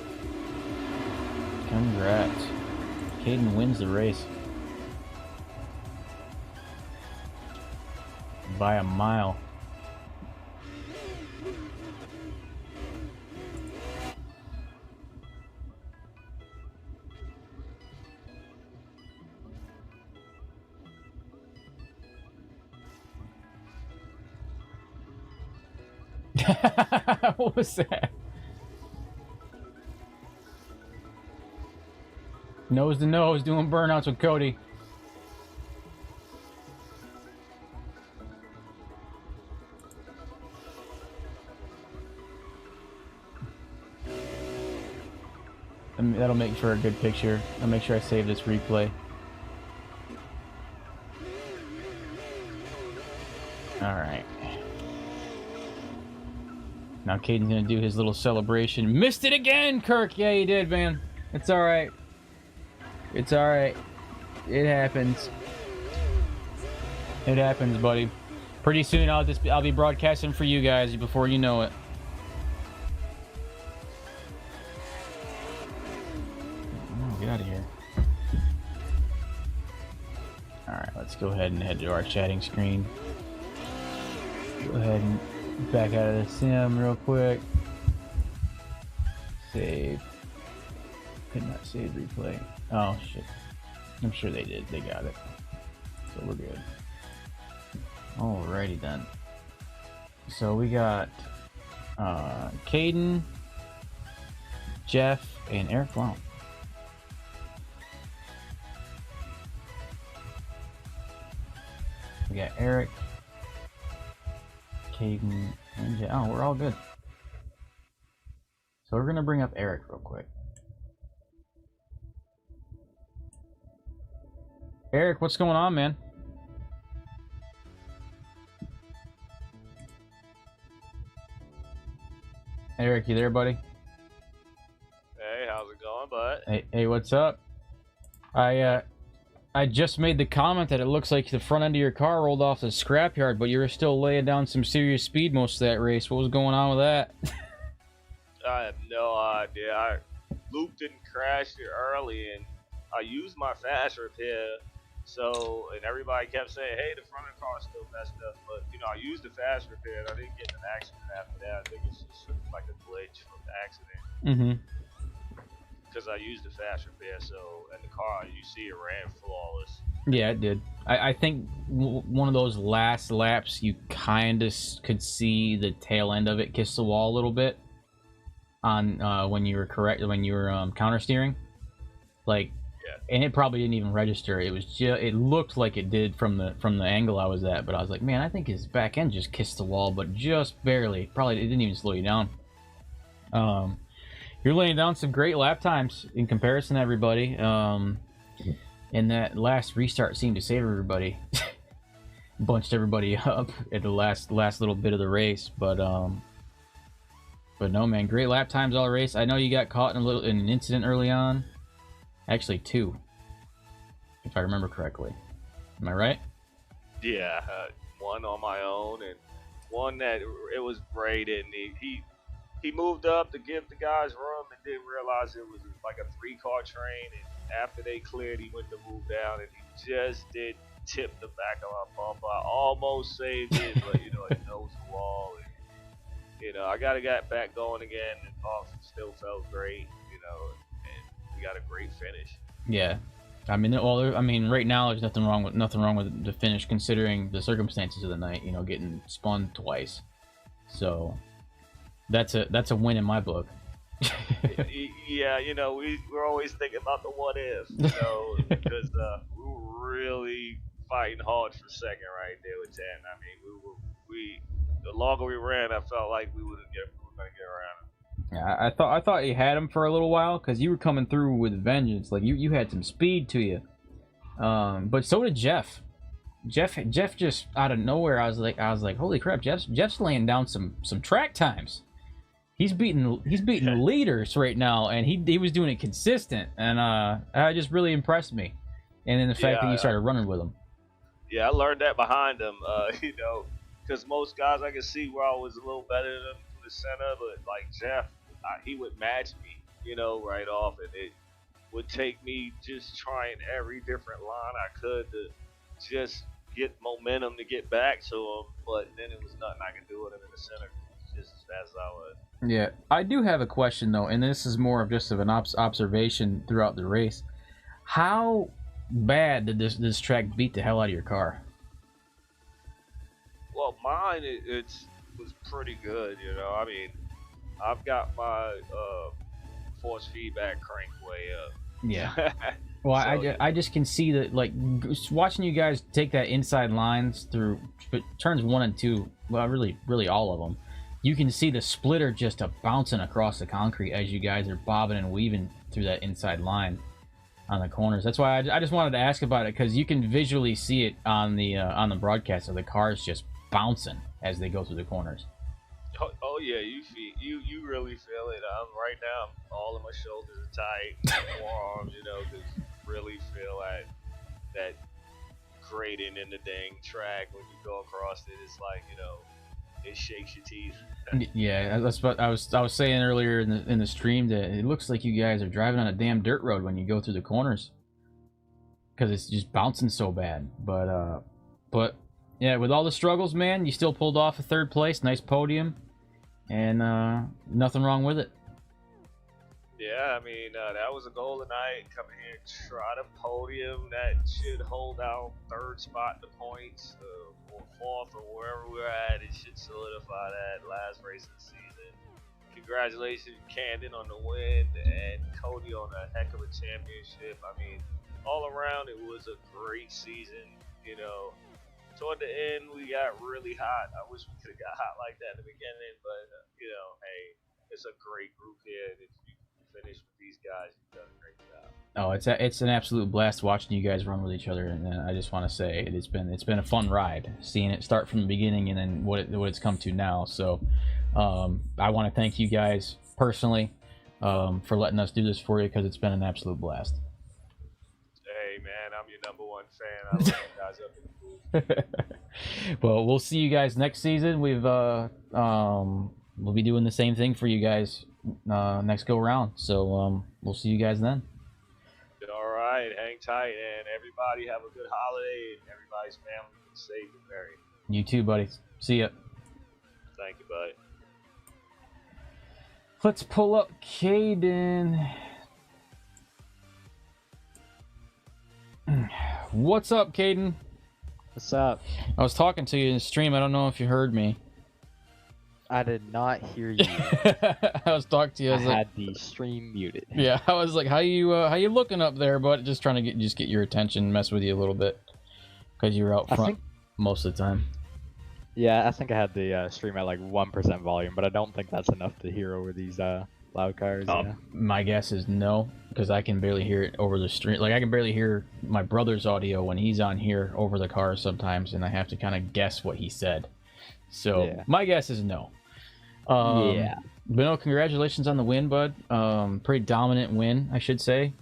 Congrats. Caden wins the race. By a mile. What was that? Nose to nose doing burnouts with Cody. That'll make for a good picture. I'll make sure I save this replay. Alright. Now Caden's gonna do his little celebration. Missed it again, Kirk! Yeah, you did, man. It's alright. It's alright. It happens. It happens, buddy. Pretty soon I'll be broadcasting for you guys before you know it. Oh, get out of here. Alright, let's go ahead and head to our chatting screen. Go ahead and back out of the sim real quick. Save. Could not save replay. Oh shit. I'm sure they did. They got it. So we're good. Alrighty then. So we got Caden, Jeff, and Eric Blount. We got Eric, Caden, and Jeff. Oh, we're all good. So we're gonna bring up Eric real quick. Eric, what's going on, man? Eric, you there, buddy? Hey, how's it going, bud? Hey, what's up? I just made the comment that it looks like the front end of your car rolled off the scrapyard, but you were still laying down some serious speed most of that race. What was going on with that? I have no idea. I looped and crashed it early, and I used my fast repair. So, and everybody kept saying, hey, the front of the car's still messed up. But, you know, I used the fast repair, and I didn't get in an accident after that. I think it's just like a glitch from the accident. Mm-hmm. Because I used the fast repair, so, and the car, you see it ran flawless. Yeah, it did. I think one of those last laps, you kind of could see the tail end of it kiss the wall a little bit on when you were counter steering. Like, yeah. And it probably didn't even register. It was just, it looked like it did from the angle I was at, but I was like, man, I think his back end just kissed the wall, but just barely. Probably it didn't even slow you down. You're laying down some great lap times in comparison to everybody. And that last restart seemed to save everybody. Bunched everybody up at the last little bit of the race, but no, man, great lap times all race. I know you got caught in an incident early on. Actually, 2, if I remember correctly. Am I right? Yeah, one on my own and one that it was braided. And he moved up to give the guys room and didn't realize it was like a 3-car train. And after they cleared, he went to move down and he just did tip the back of my bumper. I almost saved it, but you know, it knows the wall. And, you know, I got back going again. The car still felt great, you know. Got a great finish. Yeah, I mean, right now there's nothing wrong with the finish considering the circumstances of the night. You know, getting spun twice, so that's a win in my book. Yeah, you know, we're always thinking about the what if, you know, because we were really fighting hard for second right there with 10. I mean, the longer we ran, I felt like we were going to get around. Yeah, I thought you had him for a little while because you were coming through with vengeance. Like you had some speed to you. But so did Jeff. Jeff just out of nowhere. I was like, holy crap! Jeff's laying down some track times. He's beating leaders right now, and he was doing it consistent, and that just really impressed me. And then the fact that you started running with him. Yeah, I learned that behind him. You know, because most guys I could see where I was a little better than them from the center, but like Jeff. He would match me, you know, right off, and it would take me just trying every different line I could to just get momentum to get back to him, but then it was nothing I could do with him in the center, just as fast as I was. Yeah, I do have a question though, and this is more of just of an observation throughout the race. How bad did this track beat the hell out of your car? Well, mine it was pretty good, you know. I mean, I've got my force feedback cranked way up. Yeah. Well, so, I just can see that, like, watching you guys take that inside lines through turns 1 and 2, well, really all of them, you can see the splitter just bouncing across the concrete as you guys are bobbing and weaving through that inside line on the corners. That's why I just wanted to ask about it, because you can visually see it on the broadcast of the cars just bouncing as they go through the corners. Oh yeah, you really feel it. Right now, all of my shoulders are tight, forearms, you know, just really feel that vibrating in the dang track when you go across it. It's like, it shakes your teeth. Yeah, that's what I was saying earlier in the stream, that it looks like you guys are driving on a damn dirt road when you go through the corners, because it's just bouncing so bad. But yeah, with all the struggles, man, you still pulled off a third place, nice podium, and nothing wrong with it. Yeah, I mean, that was a goal tonight. Coming here and try to podium. That should hold out third spot in the points, or fourth, or wherever we're at. It should solidify that last race of the season. Congratulations, Camden, on the win, and Cody on a heck of a championship. I mean, all around, it was a great season. Toward the end, we got really hot. I wish we could have got hot like that in the beginning, but, hey, it's a great group here. And if you finish with these guys, you've done a great job. Oh, it's an absolute blast watching you guys run with each other, and I just want to say it's been a fun ride, seeing it start from the beginning and then what it's come to now. So I want to thank you guys personally for letting us do this for you, because it's been an absolute blast. Hey man, I'm your number one fan. I love you guys up in the booth. Well, we'll see you guys next season. We'll be doing the same thing for you guys next go round. So we'll see you guys then. All right, hang tight, and everybody have a good holiday, and everybody's family be safe and merry. You too, buddy. See ya. Thank you, buddy. Let's pull up Caden. What's up, Caden? What's up? I was talking to you in the stream. I don't know if you heard me. I did not hear you. I was talking to you. I was had the stream muted. Yeah, I was like, how you looking up there, bud? Just trying to get your attention, mess with you a little bit, because you're out front most of the time. Yeah, I think I had the stream at like 1% volume, but I don't think that's enough to hear over these loud cars. My guess is no, because I can barely hear it over the stream. Like, I can barely hear my brother's audio when he's on here over the car sometimes, and I have to kind of guess what he said. So yeah. My guess is no. Yeah. But no, congratulations on the win, bud. Pretty dominant win, I should say,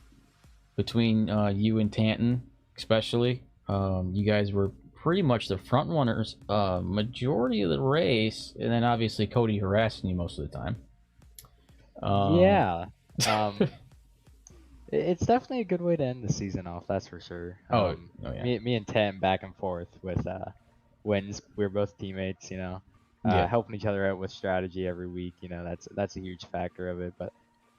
between you and Tanton, especially. You guys were pretty much the front runners majority of the race, and then obviously Cody harassing you most of the time. Yeah. It's definitely a good way to end the season off, that's for sure. Yeah. Me and Tanton back and forth with wins. We're both teammates, helping each other out with strategy every week. That's a huge factor of it. But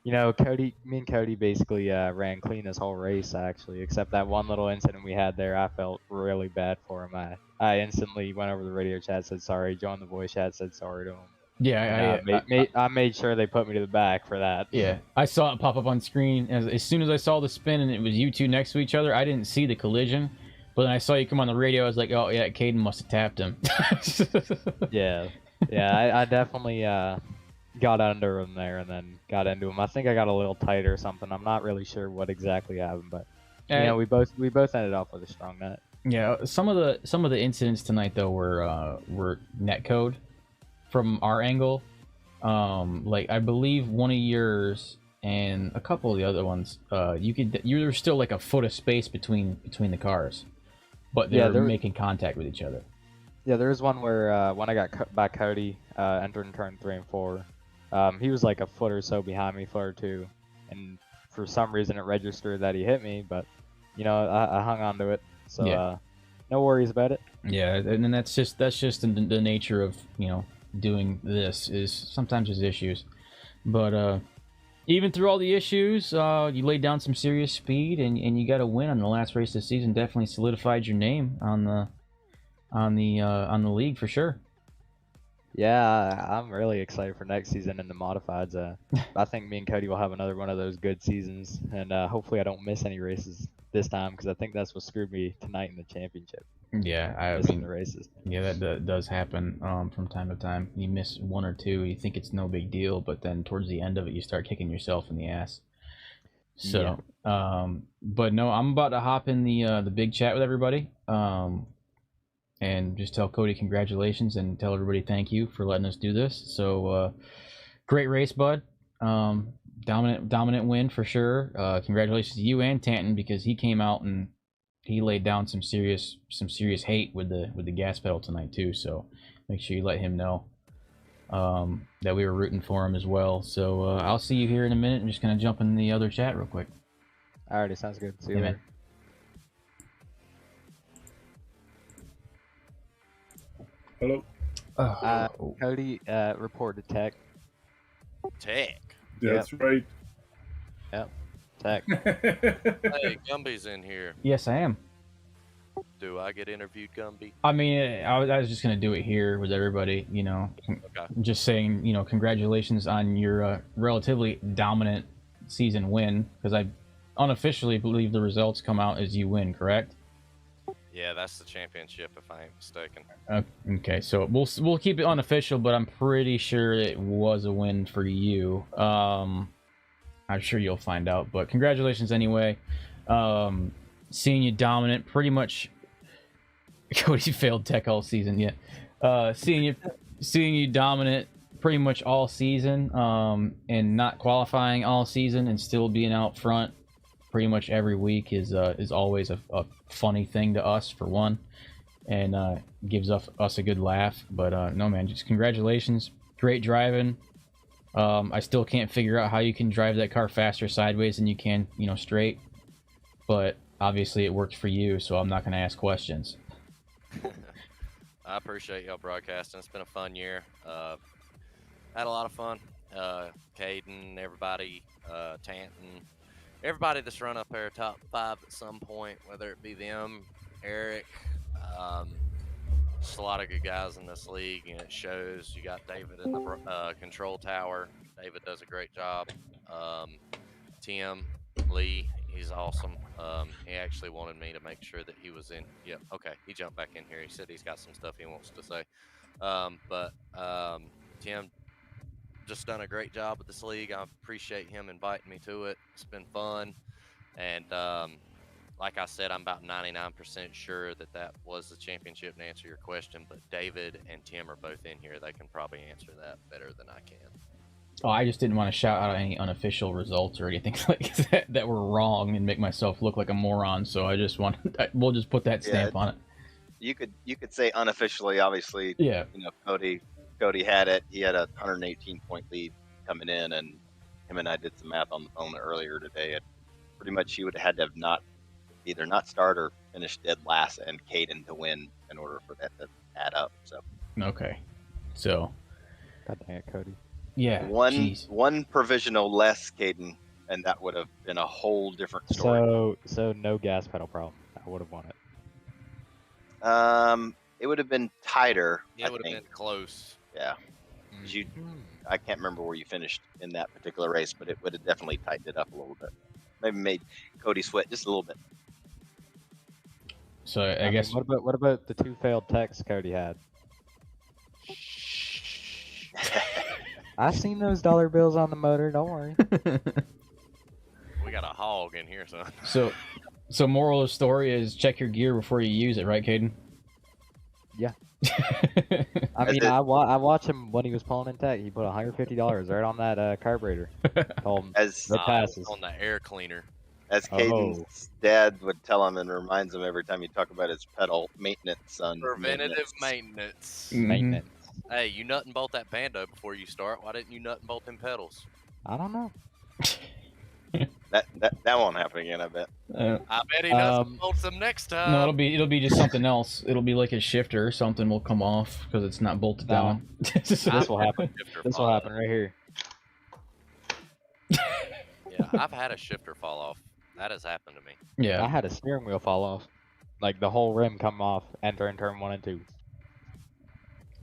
me and Cody basically ran clean this whole race, actually, except that one little incident we had there. I felt really bad for him. I instantly went over the radio chat, said sorry, joined the voice chat, said sorry to him. Yeah, I made sure they put me to the back for that. Yeah, I saw it pop up on screen as soon as I saw the spin, and it was you two next to each other. I didn't see the collision, but then I saw you come on the radio. I was like, oh yeah, Caden must have tapped him. Yeah, I definitely got under him there and then got into him. I think I got a little tight or something. I'm not really sure what exactly happened, but we both ended off with a strong net. Yeah, some of the incidents tonight though were netcode from our angle. Like I believe one of yours and a couple of the other ones, there's still like a foot of space between the cars, but they're making contact with each other. Yeah, there was one where when I got back Cody entering turn 3 and 4, he was like a foot or so behind me, foot or two, and for some reason it registered that he hit me, but I hung on to it, so no worries about it. Yeah, and then that's just the nature of doing this, is sometimes there's issues, but even through all the issues, you laid down some serious speed, and you got a win on the last race of the season. Definitely solidified your name on the league for sure. Yeah, I'm really excited for next season in the modifieds. I think me and Cody will have another one of those good seasons, and hopefully I don't miss any races this time, because I think that's what screwed me tonight in the championship. Yeah, I missing mean the races. Yeah, that does happen from time to time. You miss one or two, you think it's no big deal, but then towards the end of it, you start kicking yourself in the ass. So, but no, I'm about to hop in the big chat with everybody, and just tell Cody congratulations and tell everybody thank you for letting us do this. So, great race, bud. Dominant win for sure. Congratulations to you and Tanton, because he came out and he laid down some serious hate with the gas pedal tonight too. So make sure you let him know that we were rooting for him as well. So I'll see you here in a minute. I'm just gonna jump in the other chat real quick. Alrighty, sounds good. See you Yeah, later. Hello. Cody, report to Tech. Tech. Yeah, that's right. Tech. Hey, Gumby's in here. Yes, I am. Do I get interviewed, Gumby? I mean, I was just gonna do it here with everybody. You know, Okay. just saying, you know, congratulations on your relatively dominant season win, because I unofficially believe the results come out as you win, correct? Yeah, that's the championship, if I ain't mistaken. Okay, so we'll keep it unofficial, but I'm pretty sure it was a win for you. I'm sure you'll find out, but congratulations anyway. Seeing you dominant, pretty much. Cody failed Tech all season, yeah. Seeing you dominant pretty much all season, and not qualifying all season and still being out front pretty much every week is always a funny thing to us, for one, and gives us a good laugh. But no, man, just congratulations, great driving. I still can't figure out how you can drive that car faster sideways than you can, you know, straight, but obviously it worked for you, so I'm not going to ask questions. I appreciate y'all broadcasting. It's been a fun year. Had a lot of fun. Caden, everybody, Tanton, everybody that's run up there top 5 at some point, whether it be them, Eric, just a lot of good guys in this league, and it shows. You got David in the control tower. David does a great job. Tim Lee, he's awesome. He actually wanted me to make sure that he was in. Yeah, okay, he jumped back in here. He said he's got some stuff he wants to say. But Tim just done a great job with this league. I appreciate him inviting me to it. It's been fun. And like I said, I'm about 99% sure that was the championship, to answer your question. But David and Tim are both in here. They can probably answer that better than I can. Oh, I just didn't want to shout out any unofficial results or anything like that were wrong and make myself look like a moron. So I just we'll just put that stamp on it. You could say unofficially, obviously. Yeah. You know, Cody had it. He had a 118 point lead coming in, and him and I did some math on the phone earlier today. And pretty much he would have had to have either not start or finish dead last and Caden to win in order for that to add up. So. Okay. So. God dang it, Cody. Yeah. One provisional less, Caden, and that would have been a whole different story. So no gas pedal problem. I would have won it. It would have been tighter. It would have been close. Yeah. I can't remember where you finished in that particular race, but it would have definitely tightened it up a little bit. Maybe made Cody sweat just a little bit. So I guess. What about the 2 failed techs Cody had? I seen those dollar bills on the motor. Don't worry. We got a hog in here, son. So moral of the story is check your gear before you use it, right, Caden? Yeah. I mean, I watched him when he was pulling in tech. He put $150 right on that carburetor. Told him no passes. On the air cleaner. As Caden's dad would tell him and reminds him every time you talk about his pedal maintenance, son. Preventative maintenance. Mm-hmm. Maintenance. Hey, you nut and bolt that bando before you start. Why didn't you nut and bolt them pedals? I don't know. That won't happen again, I bet. I bet he nuts and bolts them next time. No, it'll be just something else. It'll be like a shifter or something will come off because it's not bolted down. This will happen. This will happen right here. Yeah, I've had a shifter fall off. That has happened to me. Yeah. I had a steering wheel fall off. Like the whole rim come off entering turn 1 and 2.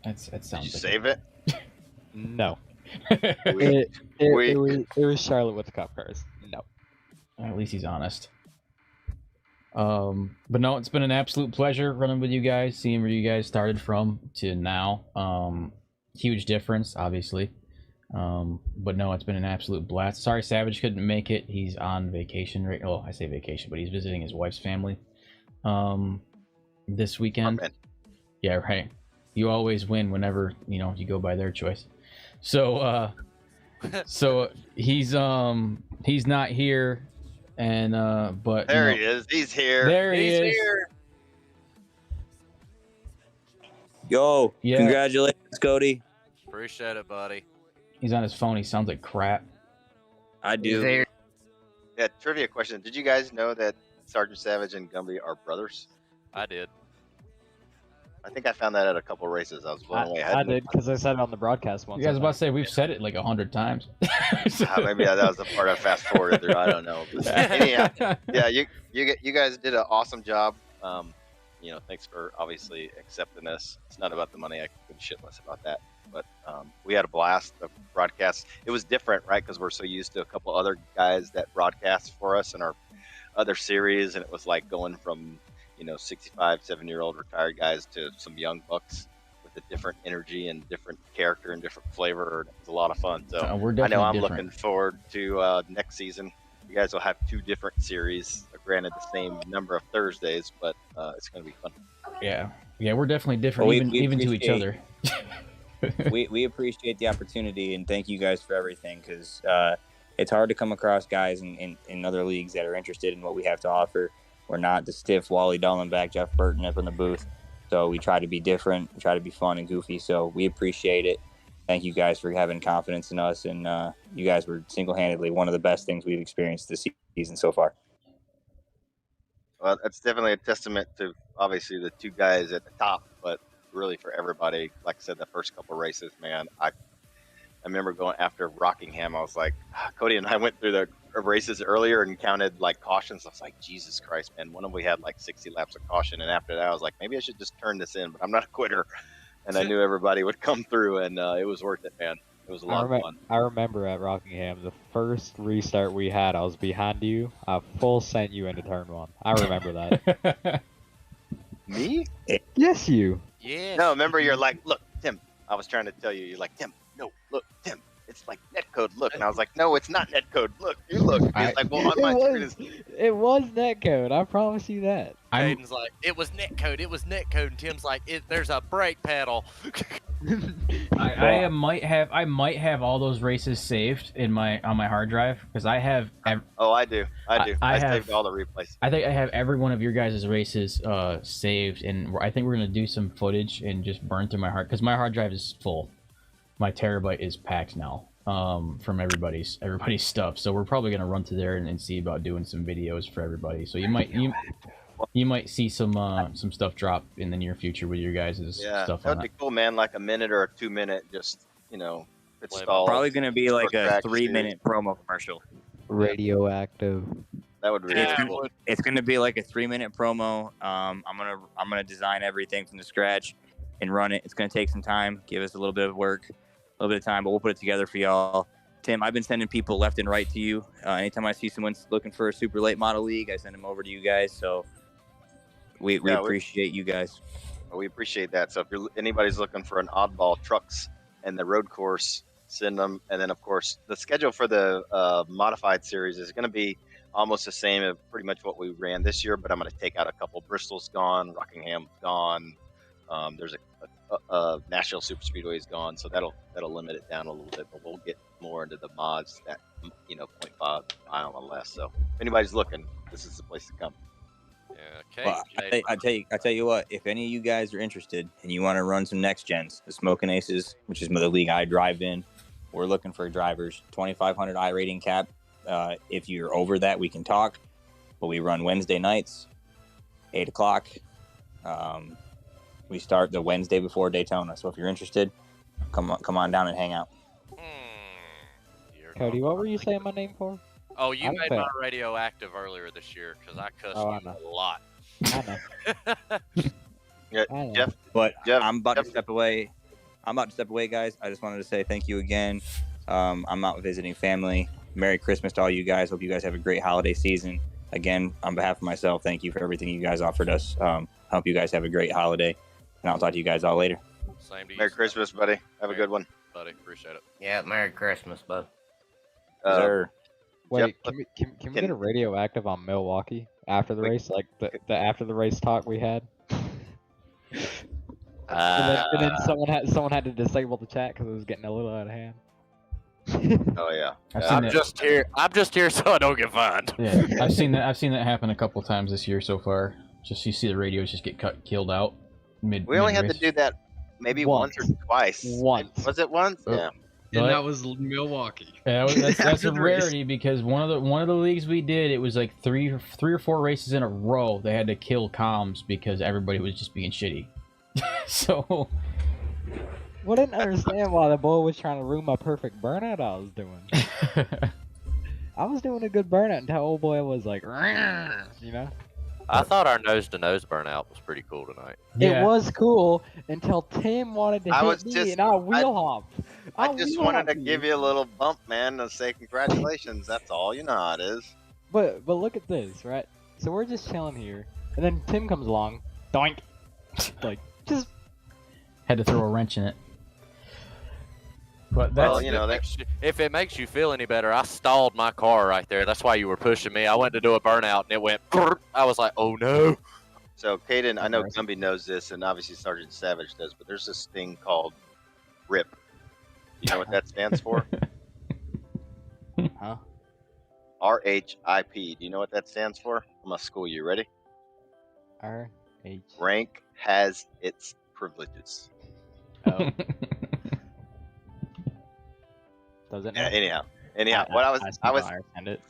That sounds. Did you like save it? No. We- It was Charlotte with the cup cars. No. At least he's honest. But no, it's been an absolute pleasure running with you guys, seeing where you guys started from to now. Huge difference, obviously. But no, it's been an absolute blast. Sorry, Savage couldn't make it. He's on vacation right. Oh, I say vacation, but he's visiting his wife's family. This weekend. Amen. Yeah, right. You always win whenever you go by their choice. So, so he's not here, And but There he is. He's here. There he He's is. here. Yo, Yeah. congratulations, Cody. Appreciate it, buddy. He's on his phone. He sounds like crap. I do. There. Yeah, trivia question. Did you guys know that Sergeant Savage and Gumby are brothers? I did. I think I found that at a couple races. I was blown away. I did because I said it on the broadcast once. You guys I about to think. say we've said it like 100 times. Maybe that was the part I fast forwarded through. I don't know. But anyhow, yeah, you guys did an awesome job. You know, thanks for obviously accepting this. It's not about the money. I could shit less about that. But we had a blast. The broadcast, it was different, right? Because we're so used to a couple other guys that broadcast for us in our other series, and it was like going from 65, 7-year-old retired guys to some young bucks with a different energy and different character and different flavor. It was a lot of fun. So We're I definitely know I'm different. looking forward to next season. You guys will have 2 different series. Granted, the same number of Thursdays, but it's going to be fun. Yeah, we're definitely different, Well, even to each other. we appreciate the opportunity and thank you guys for everything because it's hard to come across guys in other leagues that are interested in what we have to offer. We're not the stiff Wally Dallenbach, Jeff Burton up in the booth. So we try to be different, we try to be fun and goofy. So we appreciate it. Thank you guys for having confidence in us. And you guys were single-handedly one of the best things we've experienced this season so far. Well, that's definitely a testament to obviously the 2 guys at the top, but really for everybody. Like I said, the first couple races, man, I remember going after Rockingham. I was like, Cody and I went through the races earlier and counted like cautions. I was like, Jesus Christ, man. One of them we had like 60 laps of caution, and after that, I was like, maybe I should just turn this in. But I'm not a quitter, and I knew everybody would come through, and it was worth it, man. It was a lot of fun. I remember at Rockingham, the first restart we had, I was behind you. I full sent you into turn 1. I remember that. Me? Yes, you. Yeah. No, remember you're like, look, Tim. I was trying to tell you. You're like, Tim. No, look, Tim. It's like netcode. Look, and I was like, no, it's not netcode. Look, you look. He's like, well, on my screen is. It was netcode. I promise you that. Caden's like, it was netcode. It was netcode. And Tim's like, there's a brake pedal. I might have all those races saved on my hard drive because I have. Oh, I do. I have- saved all the replays. I think I have every one of your guys' races saved, and I think we're gonna do some footage and just burn through my hard because my hard drive is full. My terabyte is packed now from everybody's stuff. So we're probably gonna run to there and see about doing some videos for everybody. So you might see some stuff drop in the near future with your guys' Yeah, stuff that on would it. be cool, man. Like a minute or a 2-minute, just pit stall. Probably going to be like a Practice 3-minute promo commercial. Radioactive. That would be really Yeah, cool. It's going to be like a 3-minute promo. I'm gonna design everything from the scratch and run it. It's going to take some time, give us a little bit of work, a little bit of time, but we'll put it together for y'all. Tim, I've been sending people left and right to you. Anytime I see someone looking for a super late model league, I send them over to you guys. So we appreciate you guys. We appreciate that. So if anybody's looking for an oddball trucks and the road course, send them. And then, of course, the schedule for the modified series is going to be almost the same as pretty much what we ran this year, but I'm going to take out a couple. Bristol's gone, Rockingham's gone. There's a Nashville Super Speedway is gone, so that'll limit it down a little bit. But we'll get more into the mods that 0.5 mile or less. So if anybody's looking, this is the place to come. Yeah, Well, okay. I tell you what, if any of you guys are interested and you want to run some next gens, the Smoking Aces, which is the league I drive in, we're looking for drivers. 2,500 I rating cap. If you're over that, we can talk. But we run Wednesday nights, 8 o'clock. We start the Wednesday before Daytona. So if you're interested, come on down and hang out. You're Cody, going- what were you saying my name for? Oh, you I made think- my radioactive earlier this year because I cussed Oh, I you know. a lot. I know. Yeah, I know. Jeff. But Jeff, I'm about Jeff- to step away. Guys. I just wanted to say thank you again. I'm out visiting family. Merry Christmas to all you guys. Hope you guys have a great holiday season. Again, on behalf of myself, thank you for everything you guys offered us. Hope you guys have a great holiday. And I'll talk to you guys all later. Same to you. Merry Christmas, buddy. Have a good one. buddy. Appreciate it. Yeah, Merry Christmas, bud. Sir. Wait, Jeff, can we get a radioactive on Milwaukee after the race, like the after the race talk we had? And then someone had to disable the chat because it was getting a little out of hand. Oh yeah. I've Yeah, seen I'm that. just here so I don't get fined. Yeah, I've seen that happen a couple times this year so far. Just you see the radios just get killed out mid. we only had to mid-race. do that maybe once or twice. Once. Was it once? Oh. Yeah. But- And that was Milwaukee. Yeah, that's After a the race. rarity because one of the leagues we did, it was like three or four races in a row. They had to kill comms because everybody was just being shitty. So Well, I didn't understand why the boy was trying to ruin my perfect burnout I was doing. I was doing a good burnout until old boy was like, you know? I thought our nose-to-nose burnout was pretty cool tonight. yeah, It was cool until Tim wanted to I hit was me just- and I wheel hopped. I just wanted to give you a little bump, man, to say congratulations. That's all. You know how it is. But look at this, right? So we're just chilling here, and then Tim comes along, doink, like just had to throw a wrench in it. But that's Well, you know, If it makes you feel any better, I stalled my car right there. That's why you were pushing me. I went to do a burnout and it went. I was like, oh no. So, Caden, I know Nice. Gumby knows this, and obviously Sergeant Savage does, but there's this thing called RIP. You know what that stands for? Huh? RHIP. Do you know what that stands for? I'm gonna school you. Ready? RH. Rank has its privileges. Oh, does it? Yeah, now? anyhow, what I was understand it.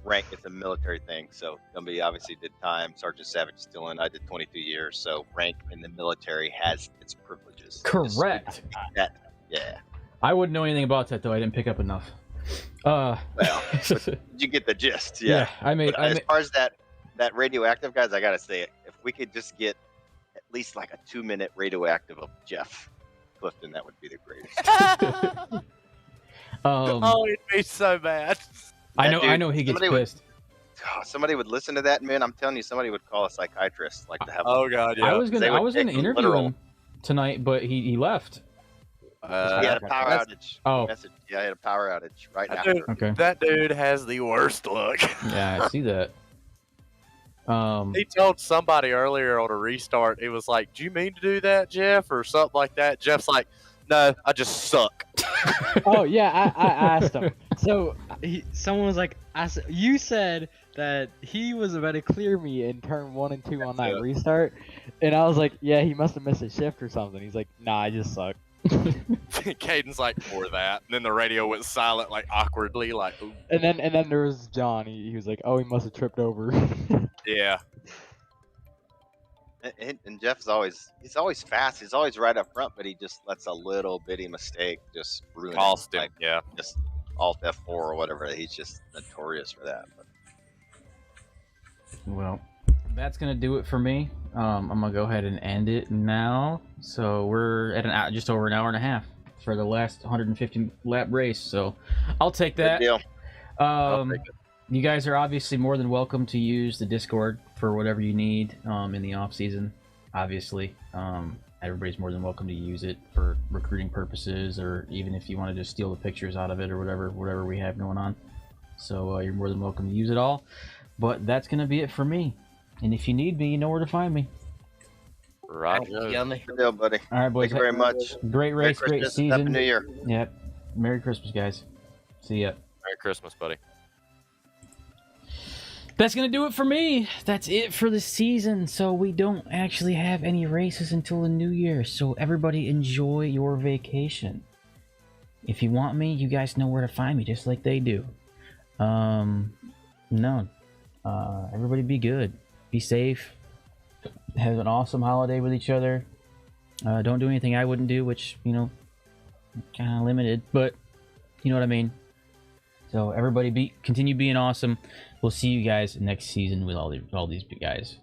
rank. It's a military thing. So Gumby obviously did time. Sergeant Savage still in. I did 22 years. So rank in the military has its privileges. correct. That, yeah. I wouldn't know anything about that though. I didn't pick up enough. Well, you get the gist. Yeah. I made. But as far as that radioactive, guys, I gotta say it. If we could just get at least like a 2-minute radioactive of Jeff Clifton, that would be the greatest. Oh, it'd be so bad. I That know dude, he gets somebody would- pissed. Somebody would listen to that, man. I'm telling you, somebody would call a psychiatrist, like to have. Oh god, I yeah. was they gonna would take him interview literal. him tonight, but he left. He had a power that's- outage. Oh. Message. Yeah, I had a power outage right That after. dude, Okay. that dude has the worst look. Yeah, I see that. He told somebody earlier on a restart, he was like, do you mean to do that, Jeff? Or something like that. Jeff's like, no, I just suck. Oh yeah, I asked him. So someone was like, you said that He was about to clear me in turn 1 and 2 on that Yeah. restart, and I was like, yeah, he must have missed a shift or something. He's like, nah, I just suck. Caden's like, for that. And then the radio went silent, like awkwardly, like, ooh, And then there was John. He was like, oh, he must have tripped over. yeah. And Jeff's he's always fast. He's always right up front, but he just lets a little bitty mistake just ruin it. Cost him, Like, yeah. just Alt F4 or whatever. He's just notorious for that. But Well, that's gonna do it for me. I'm gonna go ahead and end it now. So we're at just over an hour and a half for the last 150 lap race. So I'll take good that. deal. I'll take it. You guys are obviously more than welcome to use the Discord for whatever you need in the off season. Obviously, everybody's more than welcome to use it for recruiting purposes, or even if you want to just steal the pictures out of it or whatever we have going on. So you're more than welcome to use it all. But that's gonna be it for me. And if you need me, you know where to find me. Right. Good deal, buddy. All right, boys. Thank you very much. Great Merry race, great Christmas. Happy season. New Year. Yep. Merry Christmas, guys. See ya. Merry Christmas, buddy. That's going to do it for me. That's it for the season. So we don't actually have any races until the new year. So everybody enjoy your vacation. If you want me, you guys know where to find me, just like they do. Everybody be good. Be safe. Have an awesome holiday with each other. Don't do anything I wouldn't do, which, kind of limited, but you know what I mean. So everybody continue being awesome. We'll see you guys next season with all these big guys.